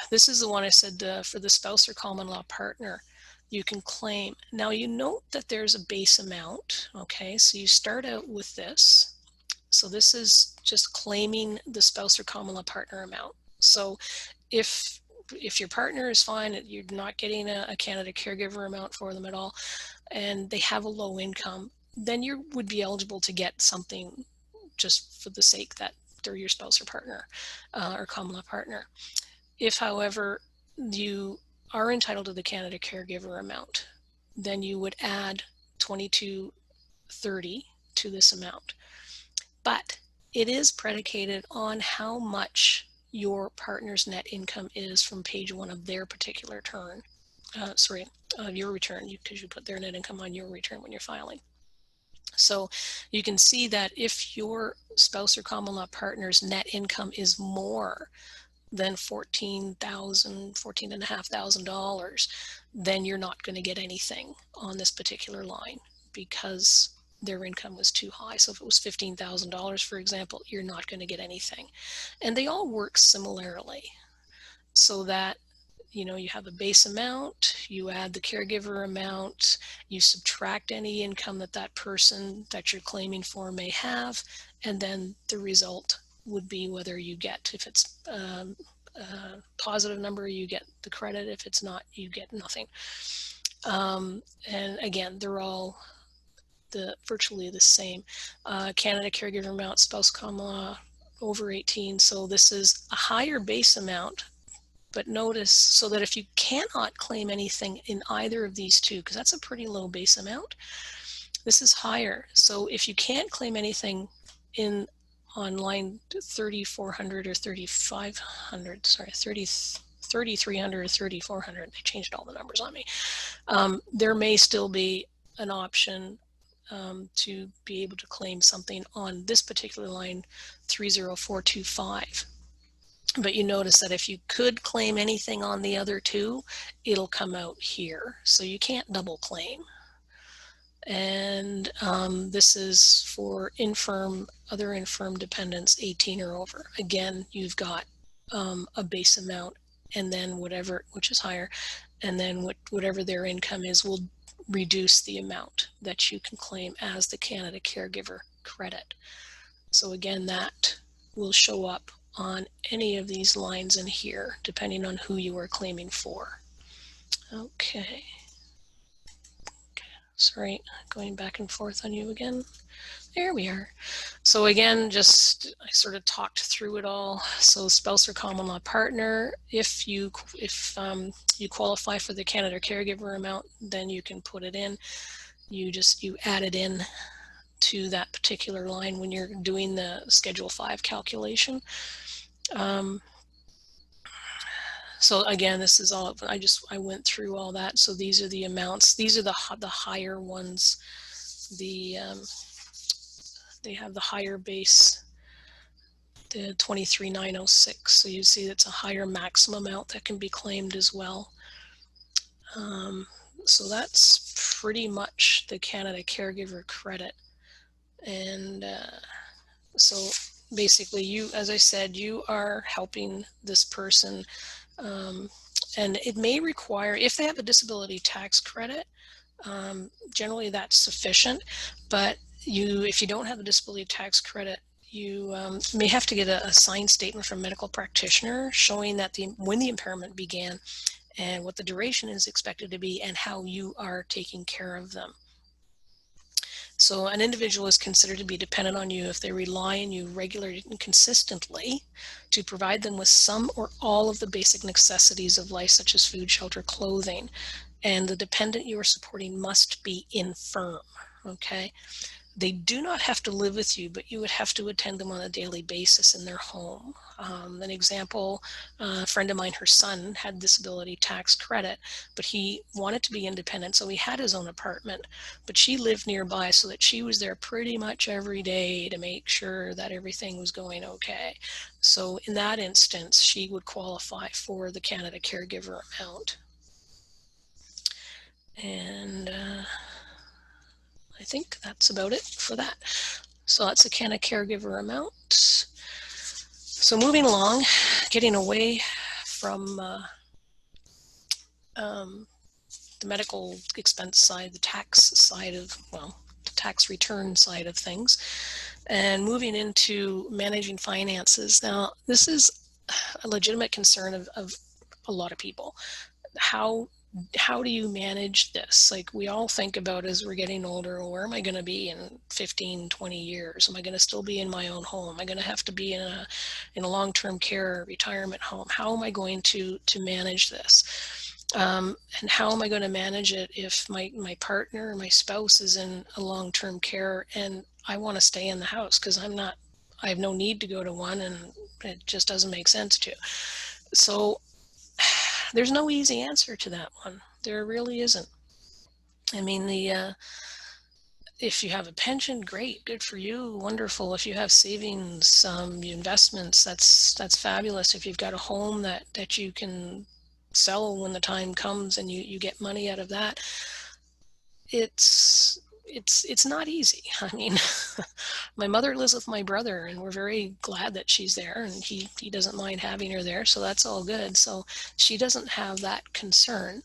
this is the one I said for the spouse or common law partner, you can claim. Now you note that there's a base amount, okay? So you start out with this. So this is just claiming the spouse or common law partner amount. So if your partner is fine, you're not getting a Canada Caregiver amount for them at all, and they have a low income, then you would be eligible to get something just for the sake that they're your spouse or partner or common law partner. If, however, you are entitled to the Canada Caregiver amount, then you would add 2230 to this amount. But it is predicated on how much your partner's net income is from page 1 of their particular return, your return, because you put their net income on your return when you're filing. So you can see that if your spouse or common law partner's net income is more than $14,500, then you're not going to get anything on this particular line because their income was too high. So if it was $15,000, for example, you're not going to get anything. And they all work similarly, so that you have a base amount, you add the caregiver amount, you subtract any income that person that you're claiming for may have, and then the result would be whether you get, if it's a positive number, you get the credit. If it's not, you get nothing. And again, they're all virtually the same. Canada Caregiver amount, spouse common law, over 18. So this is a higher base amount. But notice, so that if you cannot claim anything in either of these two, because that's a pretty low base amount, this is higher. So if you can't claim anything on line 3400 or 3500, sorry, 3300 or 3400, they changed all the numbers on me. There may still be an option to be able to claim something on this particular line, 30425. But you notice that if you could claim anything on the other two, it'll come out here. So you can't double claim. And this is for other infirm dependents 18 or over. Again, you've got a base amount, and then whatever, which is higher, and then whatever their income is will reduce the amount that you can claim as the Canada Caregiver credit. So again, that will show up on any of these lines in here, depending on who you are claiming for. Okay. Sorry, going back and forth on you again. There we are. So again, I sort of talked through it all. So spouse or common law partner, if you qualify for the Canada Caregiver amount, then you can put it in. You add it in to that particular line when you're doing the Schedule 5 calculation. So again, this is all, I went through all that. So these are the amounts. These are the higher ones. They have the higher base, the 23,906. So you see it's a higher maximum amount that can be claimed as well. So that's pretty much the Canada Caregiver credit. And so basically as I said, you are helping this person. And it may require, if they have a disability tax credit, generally that's sufficient. But if you don't have a disability tax credit, you may have to get a signed statement from a medical practitioner showing that when the impairment began and what the duration is expected to be and how you are taking care of them. So an individual is considered to be dependent on you if they rely on you regularly and consistently to provide them with some or all of the basic necessities of life, such as food, shelter, clothing. And the dependent you are supporting must be infirm, okay? They do not have to live with you, but you would have to attend them on a daily basis in their home. An example, a friend of mine, her son had disability tax credit, but he wanted to be independent, so he had his own apartment. But she lived nearby, so that she was there pretty much every day to make sure that everything was going okay. So in that instance, she would qualify for the Canada Caregiver amount. And I think that's about it for that. So that's a Canada Caregiver amount. So moving along, getting away from the medical expense side, the tax side of, the tax return side of things. And moving into managing finances. Now, this is a legitimate concern of a lot of people. How how do you manage this? Like, we all think about as we're getting older, where am I going to be in 15, 20 years? Am I going to still be in my own home? Am I going to have to be in a long-term care retirement home? How am I going to manage this? And how am I going to manage it if my partner, my spouse is in a long-term care and I want to stay in the house because I have no need to go to one and it just doesn't make sense to. So there's no easy answer to that one. There really isn't. I mean, if you have a pension, great, good for you, wonderful. If you have savings, investments, that's fabulous. If you've got a home that you can sell when the time comes and you get money out of that, it's it's not easy. I mean, my mother lives with my brother, and we're very glad that she's there, and he doesn't mind having her there, so that's all good. So she doesn't have that concern.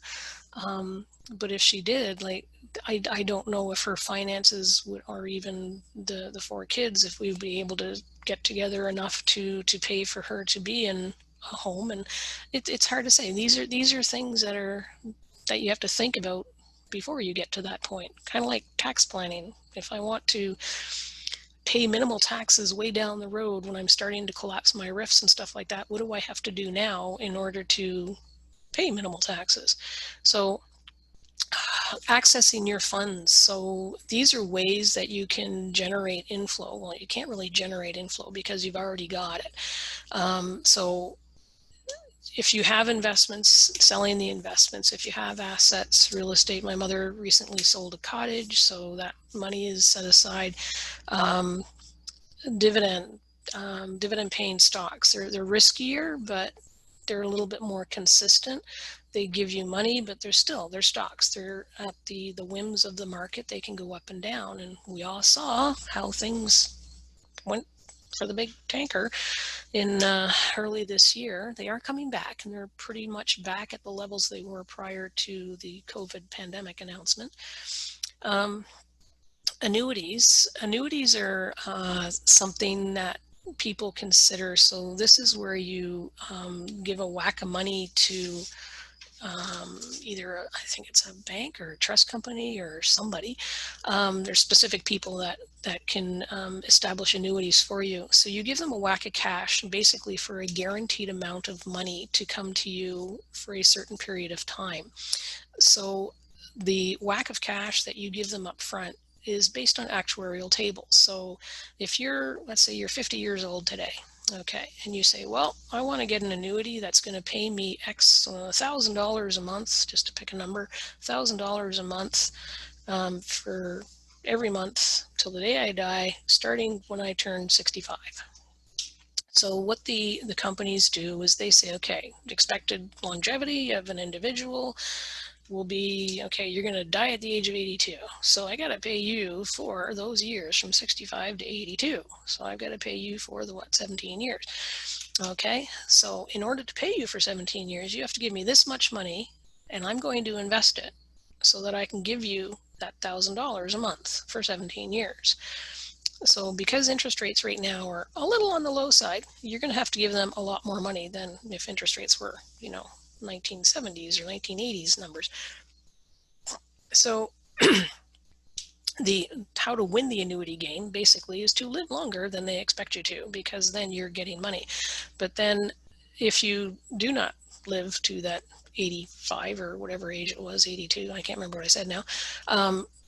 But if she did, like, I don't know if her finances would, or even the four kids, if we'd be able to get together enough to pay for her to be in a home. And it's hard to say. These are things that you have to think about before you get to that point. Kind of like tax planning. If I want to pay minimal taxes way down the road when I'm starting to collapse my RIFs and stuff like that, what do I have to do now in order to pay minimal taxes? So accessing your funds. So these are ways that you can generate inflow. Well, you can't really generate inflow because you've already got it. So if you have investments, selling the investments. If you have assets, real estate. My mother recently sold a cottage, so that money is set aside. Um, dividend dividend paying stocks. They're riskier, but they're a little bit more consistent. They give you money, but they're stocks. They're at the whims of the market. They can go up and down, and we all saw how things went for the big tanker in early this year. They are coming back, and they're pretty much back at the levels they were prior to the COVID pandemic announcement. Um, annuities are something that people consider. So this is where you give a whack of money to either I think it's a bank or a trust company or somebody. There's specific people that can establish annuities for you. So you give them a whack of cash, basically for a guaranteed amount of money to come to you for a certain period of time. So the whack of cash that you give them up front is based on actuarial tables. So if let's say you're 50 years old today, okay, and you say, well, I want to get an annuity that's going to pay me X $1,000 a month, just to pick a number, $1,000 a month for every month till the day I die, starting when I turn 65. So what the companies do is they say, okay, expected longevity of an individual will be, okay, you're going to die at the age of 82. So I got to pay you for those years from 65 to 82. So I've got to pay you for 17 years. Okay, so in order to pay you for 17 years, you have to give me this much money, and I'm going to invest it so that I can give you that $1,000 a month for 17 years. So because interest rates right now are a little on the low side, you're going to have to give them a lot more money than if interest rates were, 1970s or 1980s numbers. So the how to win the annuity game basically is to live longer than they expect you to, because then you're getting money. But then if you do not live to that 85 or whatever age it was, 82, I can't remember what I said now,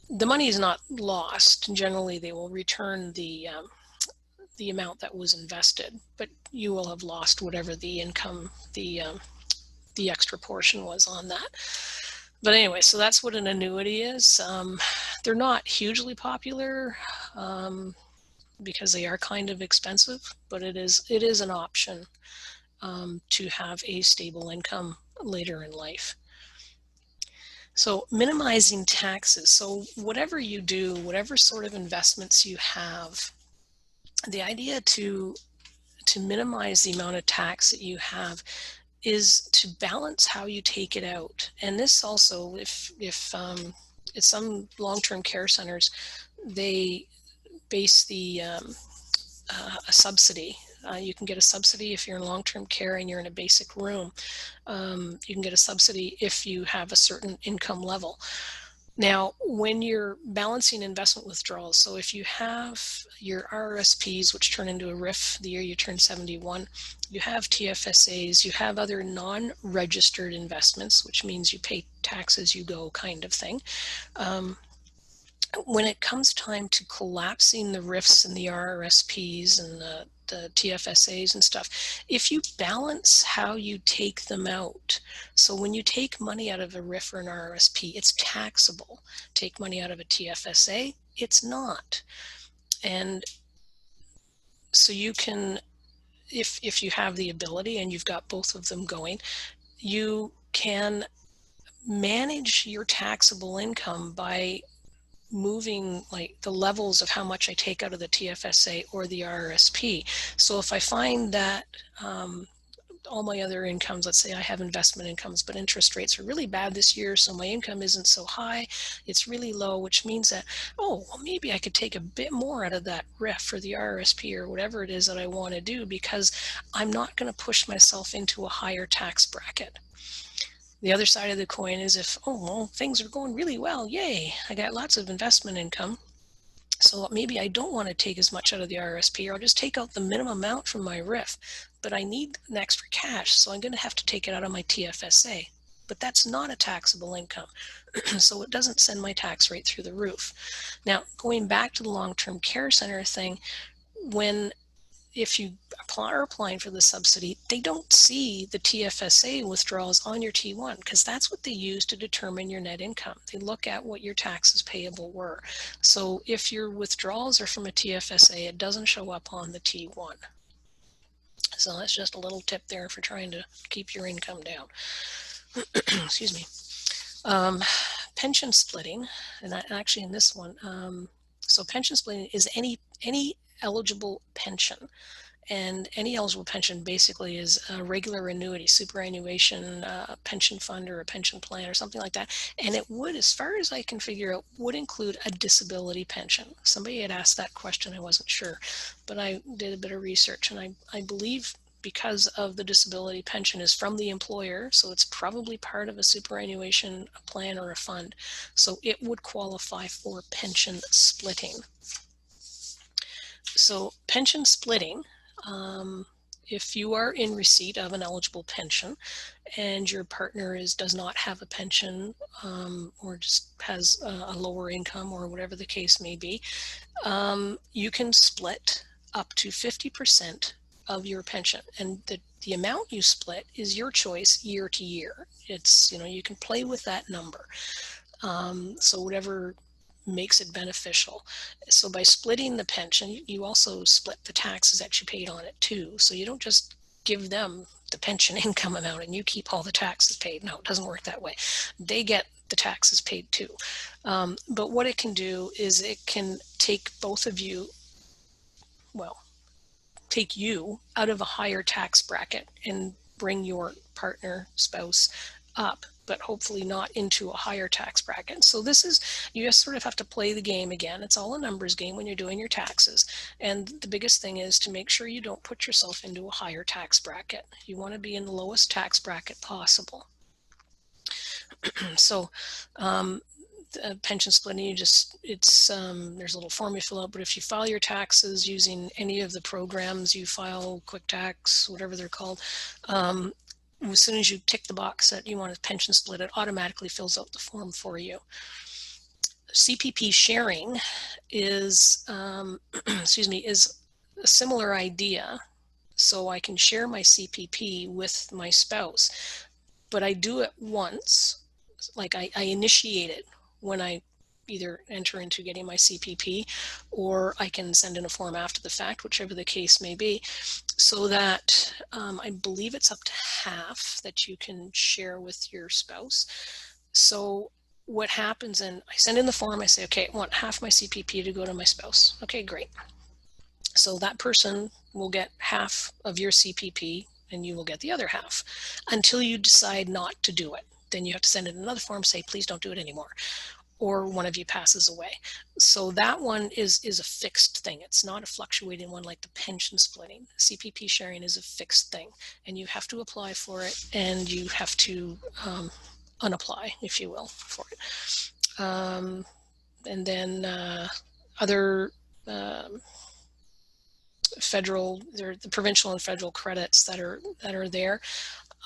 the money is not lost. Generally, they will return the amount that was invested, but you will have lost whatever the income, the extra portion was on that. But anyway, so that's what an annuity is. They're not hugely popular because they are kind of expensive, but it is an option to have a stable income later in life. So minimizing taxes. So whatever you do, whatever sort of investments you have, the idea to minimize the amount of tax that you have is to balance how you take it out. And this also, if some long-term care centers, they base a subsidy. You can get a subsidy if you're in long-term care and you're in a basic room. You can get a subsidy if you have a certain income level. Now, when you're balancing investment withdrawals, so if you have your RRSPs, which turn into a RIF the year you turn 71, you have TFSAs, you have other non-registered investments, which means you pay tax as you go kind of thing. When it comes time to collapsing the RIFs and the RRSPs and the TFSAs and stuff, if you balance how you take them out, so when you take money out of a RIF or an RRSP, it's taxable. Take money out of a TFSA, it's not. And so you can, if you have the ability and you've got both of them going, you can manage your taxable income by moving like the levels of how much I take out of the TFSA or the RRSP. So if I find that all my other incomes, let's say I have investment incomes, but interest rates are really bad this year, so my income isn't so high, it's really low, which means that, oh, well, maybe I could take a bit more out of that RIF or the RRSP or whatever it is that I want to do, because I'm not going to push myself into a higher tax bracket. The other side of the coin is if, oh, well, things are going really well, yay, I got lots of investment income, so maybe I don't want to take as much out of the RSP, or I'll just take out the minimum amount from my RIF, but I need an extra cash, so I'm going to have to take it out of my TFSA. But that's not a taxable income, so it doesn't send my tax rate through the roof. Now, going back to the long-term care center thing, if you are applying for the subsidy, they don't see the TFSA withdrawals on your T1, because that's what they use to determine your net income. They look at what your taxes payable were. So if your withdrawals are from a TFSA, it doesn't show up on the T1. So that's just a little tip there for trying to keep your income down. Excuse me. Pension splitting, and actually in this one, so pension splitting is any eligible pension. And any eligible pension basically is a regular annuity, superannuation, pension fund, or a pension plan or something like that. And it would, as far as I can figure out, would include a disability pension. Somebody had asked that question, I wasn't sure, but I did a bit of research, and I believe because of the disability pension is from the employer, so it's probably part of a superannuation plan or a fund. So it would qualify for pension splitting. So pension splitting, if you are in receipt of an eligible pension and your partner does not have a pension, or just has a lower income or whatever the case may be, you can split up to 50% of your pension, and the amount you split is your choice year to year. It's, you can play with that number. So whatever makes it beneficial. So by splitting the pension, you also split the taxes that you paid on it too. So you don't just give them the pension income amount and you keep all the taxes paid. No, it doesn't work that way. They get the taxes paid too. But what it can do is it can take both of you, take you out of a higher tax bracket and bring your partner, spouse up, but hopefully not into a higher tax bracket. So you just sort of have to play the game again. It's all a numbers game when you're doing your taxes. And the biggest thing is to make sure you don't put yourself into a higher tax bracket. You want to be in the lowest tax bracket possible. So pension splitting, there's a little form you fill out, but if you file your taxes using any of the programs you file, Quick Tax, whatever they're called, as soon as you tick the box that you want a pension split, it automatically fills out the form for you. CPP sharing is, is a similar idea. So I can share my CPP with my spouse, but I do it once, like I initiate it when I either enter into getting my CPP, or I can send in a form after the fact, whichever the case may be, so that I believe it's up to half that you can share with your spouse. So what happens, and I send in the form, I say, okay, I want half my CPP to go to my spouse. Okay, great. So that person will get half of your CPP and you will get the other half until you decide not to do it. Then you have to send in another form, say, please don't do it anymore. or one of you passes away. So that one is a fixed thing. It's not a fluctuating one like the pension splitting. CPP sharing is a fixed thing, and you have to apply for it, and you have to unapply, if you will, for it. And then other federal, the provincial and federal credits that are there.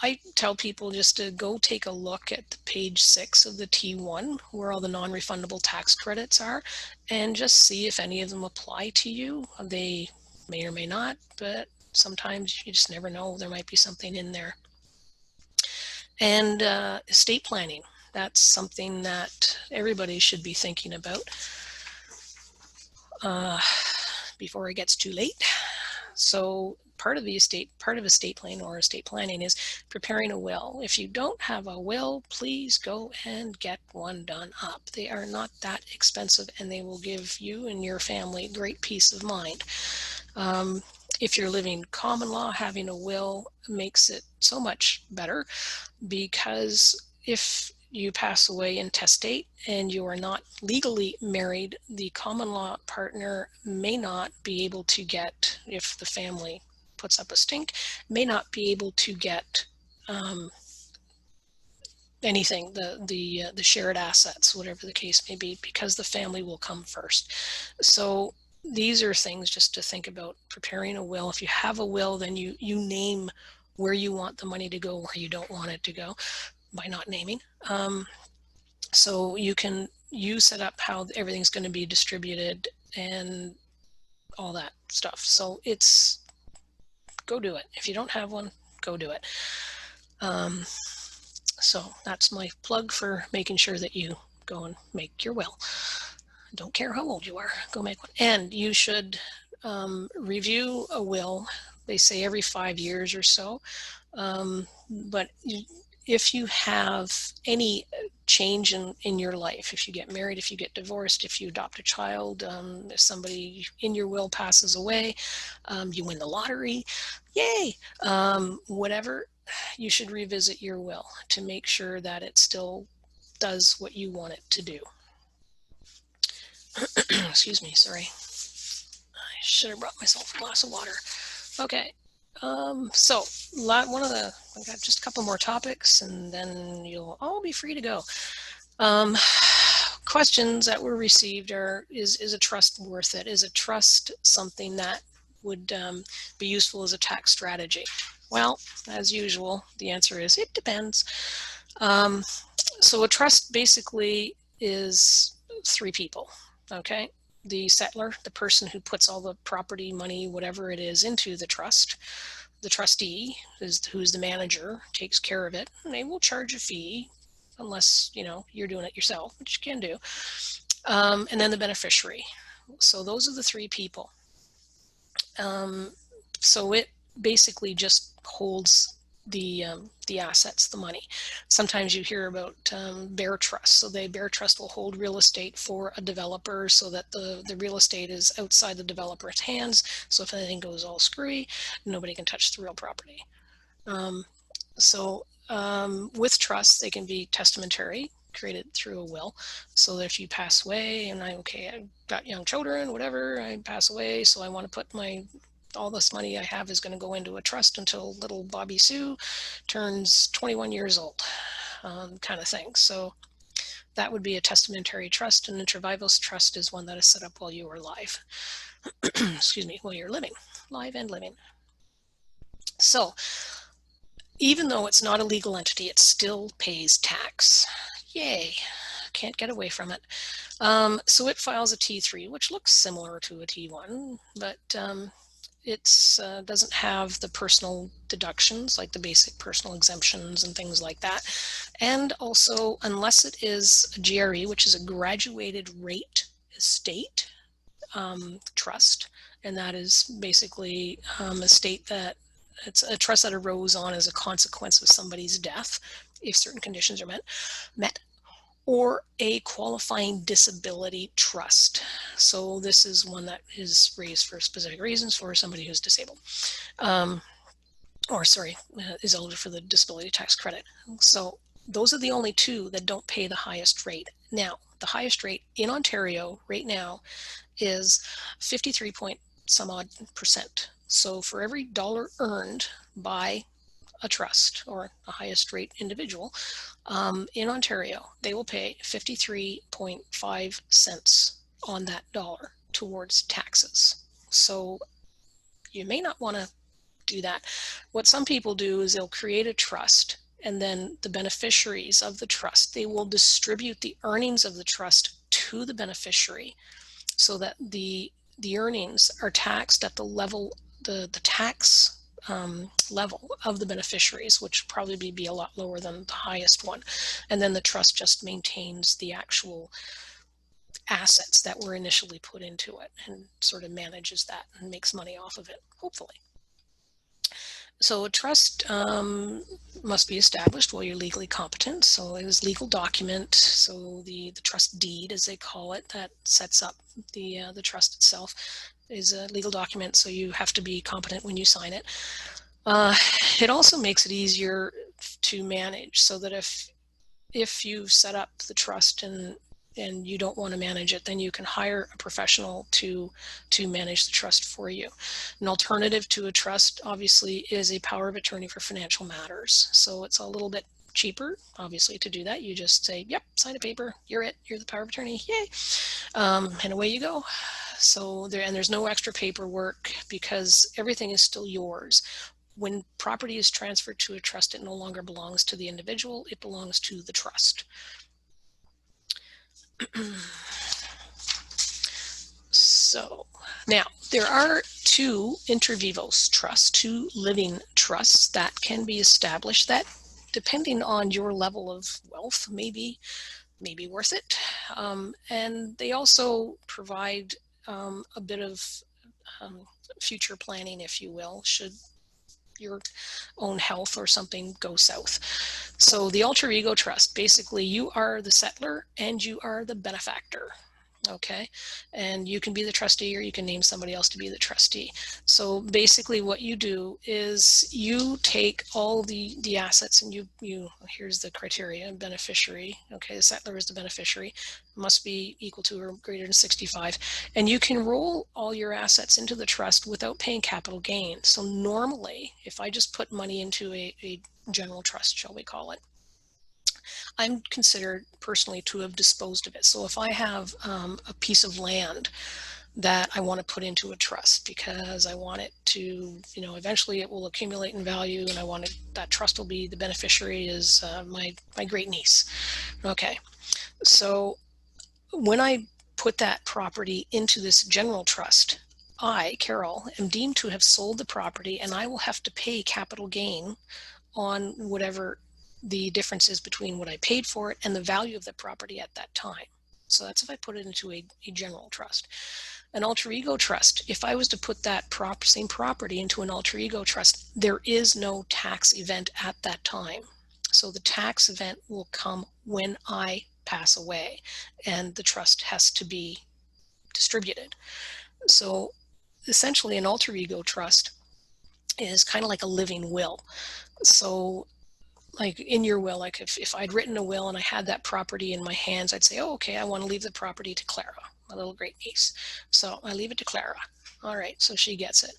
I tell people just to go take a look at page 6 of the T1, where all the non-refundable tax credits are, and just see if any of them apply to you. They may or may not, but sometimes you just never know. There might be something in there. And estate planning. That's something that everybody should be thinking about before it gets too late. So part of estate planning or estate planning is preparing a will. If you don't have a will, please go and get one done up. They are not that expensive, and they will give you and your family great peace of mind. If you're living common law, having a will makes it so much better, because if you pass away intestate and you are not legally married, the common law partner may not be able to get, if the family puts up a stink, may not be able to get anything, the shared assets, whatever the case may be, because the family will come first. So these are things just to think about preparing a will. If you have a will, then you name where you want the money to go, where you don't want it to go, by not naming. So you set up how everything's going to be distributed and all that stuff. So go do it. If you don't have one, go do it. So that's my plug for making sure that you go and make your will. Don't care how old you are, go make one. And you should review a will. They say every 5 years or so. But if you have any change in your life, if you get married, if you get divorced, if you adopt a child, if somebody in your will passes away, you win the lottery, yay, whatever, you should revisit your will to make sure that it still does what you want it to do. Excuse me, sorry. I should have brought myself a glass of water. Okay. So I got just a couple more topics, and then you'll all be free to go. Questions that were received is a trust worth it? Is a trust something that would be useful as a tax strategy? Well, as usual, the answer is it depends. So a trust basically is 3 people, okay? The settler, the person who puts all the property, money, whatever it is, into the trust. The trustee, who's the manager, takes care of it, and they will charge a fee, unless you're doing it yourself, which you can do. And then the beneficiary. So those are the 3 people. So it basically just holds the assets, the money. Sometimes you hear about bear trust. So the bear trust will hold real estate for a developer, so that the real estate is outside the developer's hands. So if anything goes all screwy, nobody can touch the real property. With trusts, they can be testamentary, created through a will. So that if you pass away and I've got young children, whatever, I pass away, so I want to put all this money I have is going to go into a trust until little Bobby Sue turns 21 years old, kind of thing. So that would be a testamentary trust. And inter vivos trust is one that is set up while you are alive. Excuse me, while you're living, live and living. So even though it's not a legal entity, it still pays tax. Yay, can't get away from it. So it files a T3, which looks similar to a T1, but it doesn't have the personal deductions, like the basic personal exemptions and things like that. And also, unless it is a GRE, which is a graduated rate estate trust, and that is basically a state that it's a trust that arose on as a consequence of somebody's death, if certain conditions are met, or a qualifying disability trust. So this is one that is raised for specific reasons for somebody who's disabled, is eligible for the disability tax credit. So those are the only 2 that don't pay the highest rate. Now, the highest rate in Ontario right now is 53 point some odd percent. So for every dollar earned by a trust or a highest rate individual in Ontario, they will pay 53.5 cents on that dollar towards taxes. So you may not want to do that. What some people do is they'll create a trust, and then the beneficiaries of the trust, they will distribute the earnings of the trust to the beneficiary so that the earnings are taxed at the level, the tax level of the beneficiaries, which would probably be a lot lower than the highest one. And then the trust just maintains the actual assets that were initially put into it and sort of manages that and makes money off of it, hopefully. So a trust must be established while you're legally competent. So it is legal document. So the trust deed, as they call it, that sets up the trust itself, is a legal document. So you have to be competent when you sign it. It also makes it easier to manage, so that if you set up the trust and you don't want to manage it, then you can hire a professional to manage the trust for you. An alternative to a trust, obviously, is a power of attorney for financial matters. So it's a little bit cheaper, obviously, to do that. You just say, yep, sign a paper, you're the power of attorney, yay, and away you go. So there's no extra paperwork because everything is still yours. When property is transferred to a trust, it no longer belongs to the individual, it belongs to the trust. So now there are two inter vivos trusts, two living trusts that can be established that, depending on your level of wealth, may be worth it. And they also provide a bit of future planning, if you will, should your own health or something go south. So the alter ego trust, basically you are the settler and you are the benefactor. Okay, and you can be the trustee or you can name somebody else to be the trustee. So basically what you do is you take all the assets and you here's the criteria: beneficiary. Okay, the settler is the beneficiary, must be equal to or greater than 65, and you can roll all your assets into the trust without paying capital gain. So normally, if I just put money into a general trust, shall we call it, I'm considered personally to have disposed of it. So if I have a piece of land that I want to put into a trust because I want it to, eventually it will accumulate in value, and I want it, that trust will be, the beneficiary is my great niece. Okay, so when I put that property into this general trust, I, Carol, am deemed to have sold the property, and I will have to pay capital gain on whatever the difference is between what I paid for it and the value of the property at that time. So that's if I put it into a general trust. An alter ego trust, if I was to put that same property into an alter ego trust, there is no tax event at that time. So the tax event will come when I pass away and the trust has to be distributed. So essentially an alter ego trust is kind of like a living will. So like in your will, like if I'd written a will and I had that property in my hands, I'd say, oh, okay, I want to leave the property to Clara, my little great niece. So I leave it to Clara. All right, so she gets it.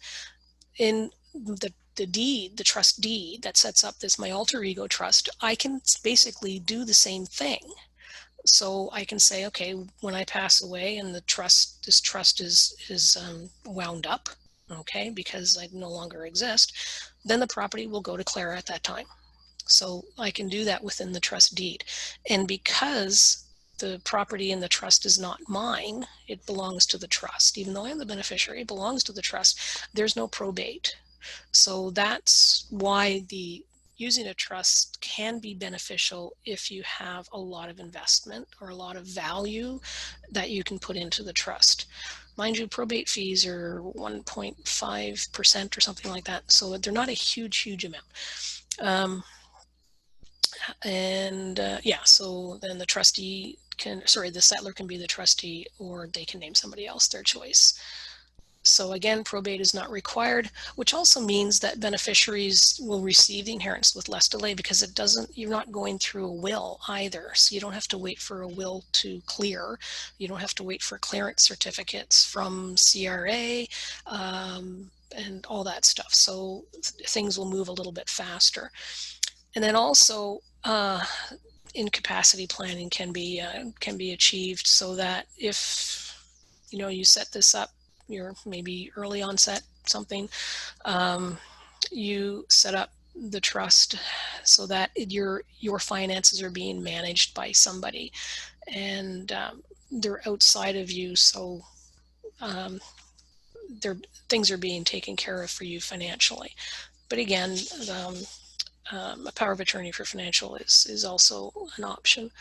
In the deed, the trust deed that sets up this, my alter ego trust, I can basically do the same thing. So I can say, okay, when I pass away and this trust is wound up, okay, because I no longer exist, then the property will go to Clara at that time. So I can do that within the trust deed. And because the property in the trust is not mine, it belongs to the trust. Even though I'm the beneficiary, it belongs to the trust. There's no probate. So that's why using a trust can be beneficial if you have a lot of investment or a lot of value that you can put into the trust. Mind you, probate fees are 1.5% or something like that. So they're not a huge amount. So then the settler can be the trustee, or they can name somebody else, their choice. So again, probate is not required, which also means that beneficiaries will receive the inheritance with less delay because you're not going through a will either. So you don't have to wait for a will to clear. You don't have to wait for clearance certificates from CRA, and all that stuff. So things will move a little bit faster. And then also, incapacity planning can be achieved so that if you set this up, you're maybe early onset something, you set up the trust so that your finances are being managed by somebody, and they're outside of you, so um, things are being taken care of for you financially. But again, um, a power of attorney for financial is also an option.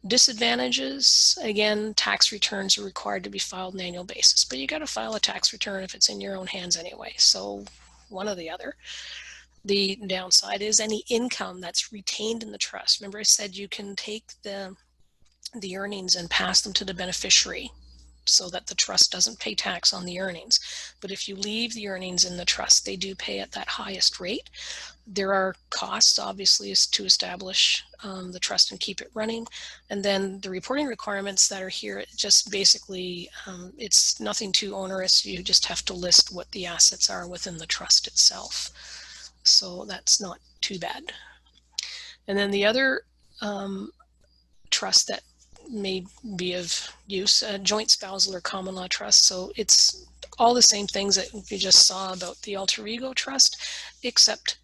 Disadvantages, again, tax returns are required to be filed on an annual basis, but you got to file a tax return if it's in your own hands anyway. So one or the other. The downside is any income that's retained in the trust. Remember I said you can take the earnings and pass them to the beneficiary so that the trust doesn't pay tax on the earnings. But if you leave the earnings in the trust, they do pay at that highest rate. There are costs, obviously, to establish the trust and keep it running. And then the reporting requirements that are here, just basically, it's nothing too onerous. You just have to list what the assets are within the trust itself. So that's not too bad. And then the other trust that may be of use, joint spousal or common law trust. So it's all the same things that we just saw about the alter ego trust, except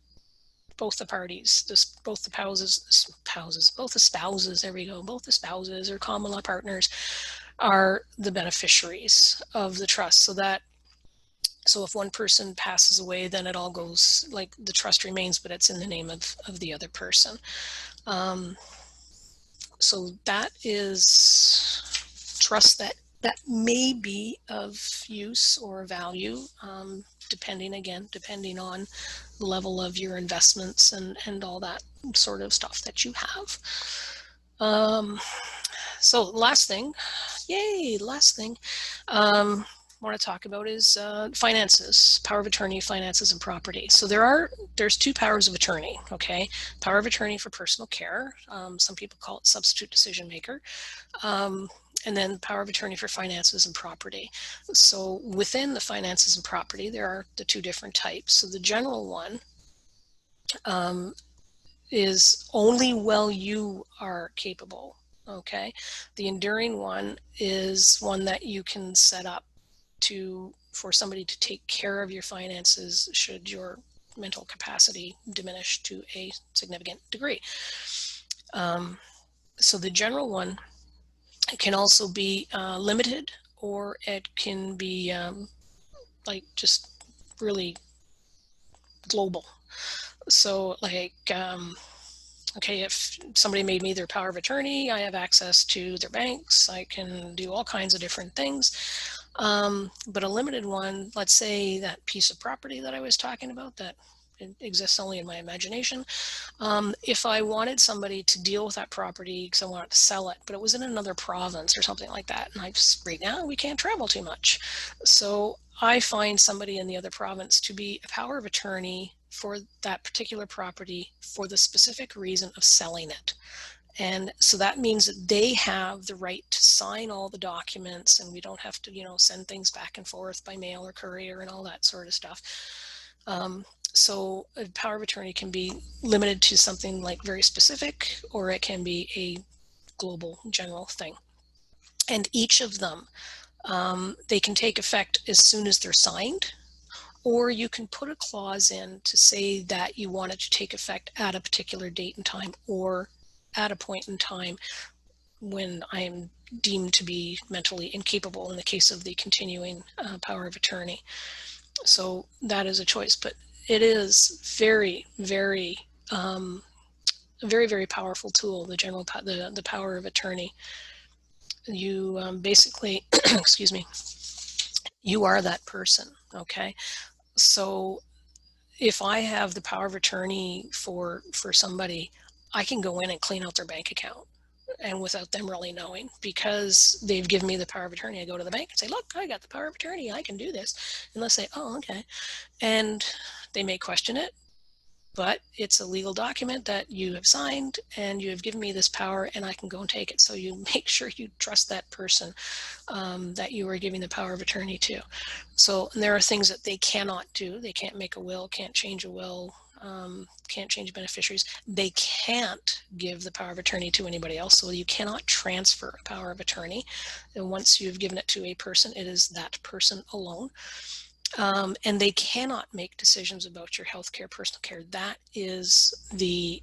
both the parties, both the both the spouses, there we go, both the spouses or common law partners are the beneficiaries of the trust. So if one person passes away, then it all goes, like the trust remains, but it's in the name of the other person. So that is trust that may be of use or value, depending on the level of your investments and all that sort of stuff that you have. So last thing, I want to talk about is finances, power of attorney, finances, and property. So there's two powers of attorney. Okay, power of attorney for personal care. Some people call it substitute decision maker. And then power of attorney for finances and property. So within the finances and property, there are the two different types. So the general one is only while you are capable. Okay, the enduring one is one that you can set up for somebody to take care of your finances should your mental capacity diminish to a significant degree. So the general one, it can also be limited, or it can be like just really global. So like, okay, if somebody made me their power of attorney, I have access to their banks, I can do all kinds of different things. But a limited one, let's say that piece of property that I was talking about that exists only in my imagination. If I wanted somebody to deal with that property because I wanted to sell it, but it was in another province or something like that, and right now we can't travel too much. So I find somebody in the other province to be a power of attorney for that particular property for the specific reason of selling it. And so that means that they have the right to sign all the documents, and we don't have to, send things back and forth by mail or courier and all that sort of stuff. So a power of attorney can be limited to something like very specific, or it can be a global general thing. And each of them, they can take effect as soon as they're signed, or you can put a clause in to say that you want it to take effect at a particular date and time, or at a point in time when I am deemed to be mentally incapable in the case of the continuing power of attorney. So that is a choice, but it is very, very, very, very powerful tool, the power of attorney. You basically, excuse me, you are that person, okay? So if I have the power of attorney for somebody, I can go in and clean out their bank account. and without them really knowing, because they've given me the power of attorney. I go to the bank and say, look, I got the power of attorney, I can do this. And they'll say, oh, okay. And they may question it, but it's a legal document that you have signed and you have given me this power and I can go and take it. So you make sure you trust that person that you are giving the power of attorney to. So there are things that they cannot do. They can't make a will, can't change a will, can't change beneficiaries. They can't give the power of attorney to anybody else. So you cannot transfer a power of attorney. And once you've given it to a person, it is that person alone. And they cannot make decisions about your healthcare, personal care. That is the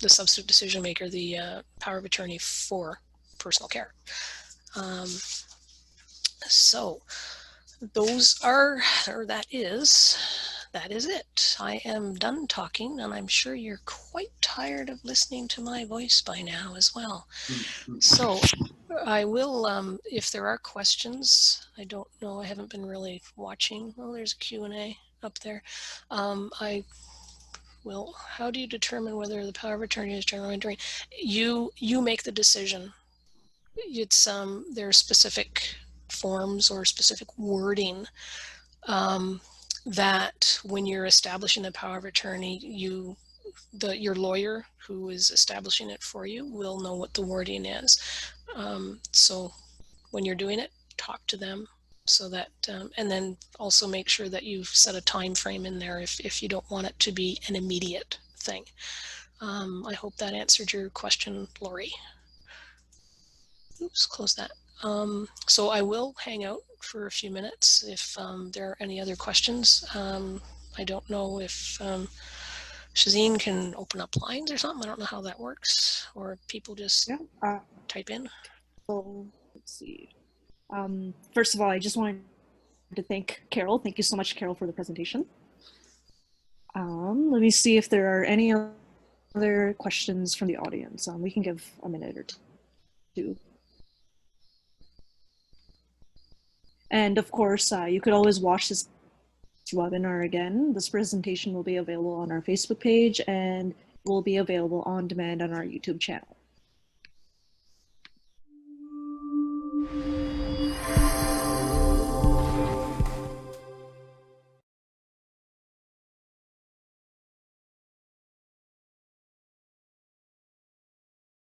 substitute decision maker, the power of attorney for personal care. So those are, or that is it. I am done talking, and I'm sure you're quite tired of listening to my voice by now as well. So I will, if there are questions, I don't know, I haven't been really watching. Oh, there's a Q&A up there. I will, how do you determine whether the power of attorney is general enduring? You make the decision. It's, there are specific forms or specific wording that when you're establishing the power of attorney, your lawyer who is establishing it for you will know what the wording is. So when you're doing it, talk to them so that, and then also make sure that you've set a time frame in there if you don't want it to be an immediate thing. I hope that answered your question, Lori. Oops, close that. So I will hang out for a few minutes if there are any other questions. I don't know if Shazeen can open up lines or something. I don't know how that works, or people just type in. So let's see. First of all, I just wanted to thank Carol. Thank you so much, Carol, for the presentation. Let me see if there are any other questions from the audience. We can give a minute or two. And of course, you could always watch this webinar again. This presentation will be available on our Facebook page and will be available on demand on our YouTube channel.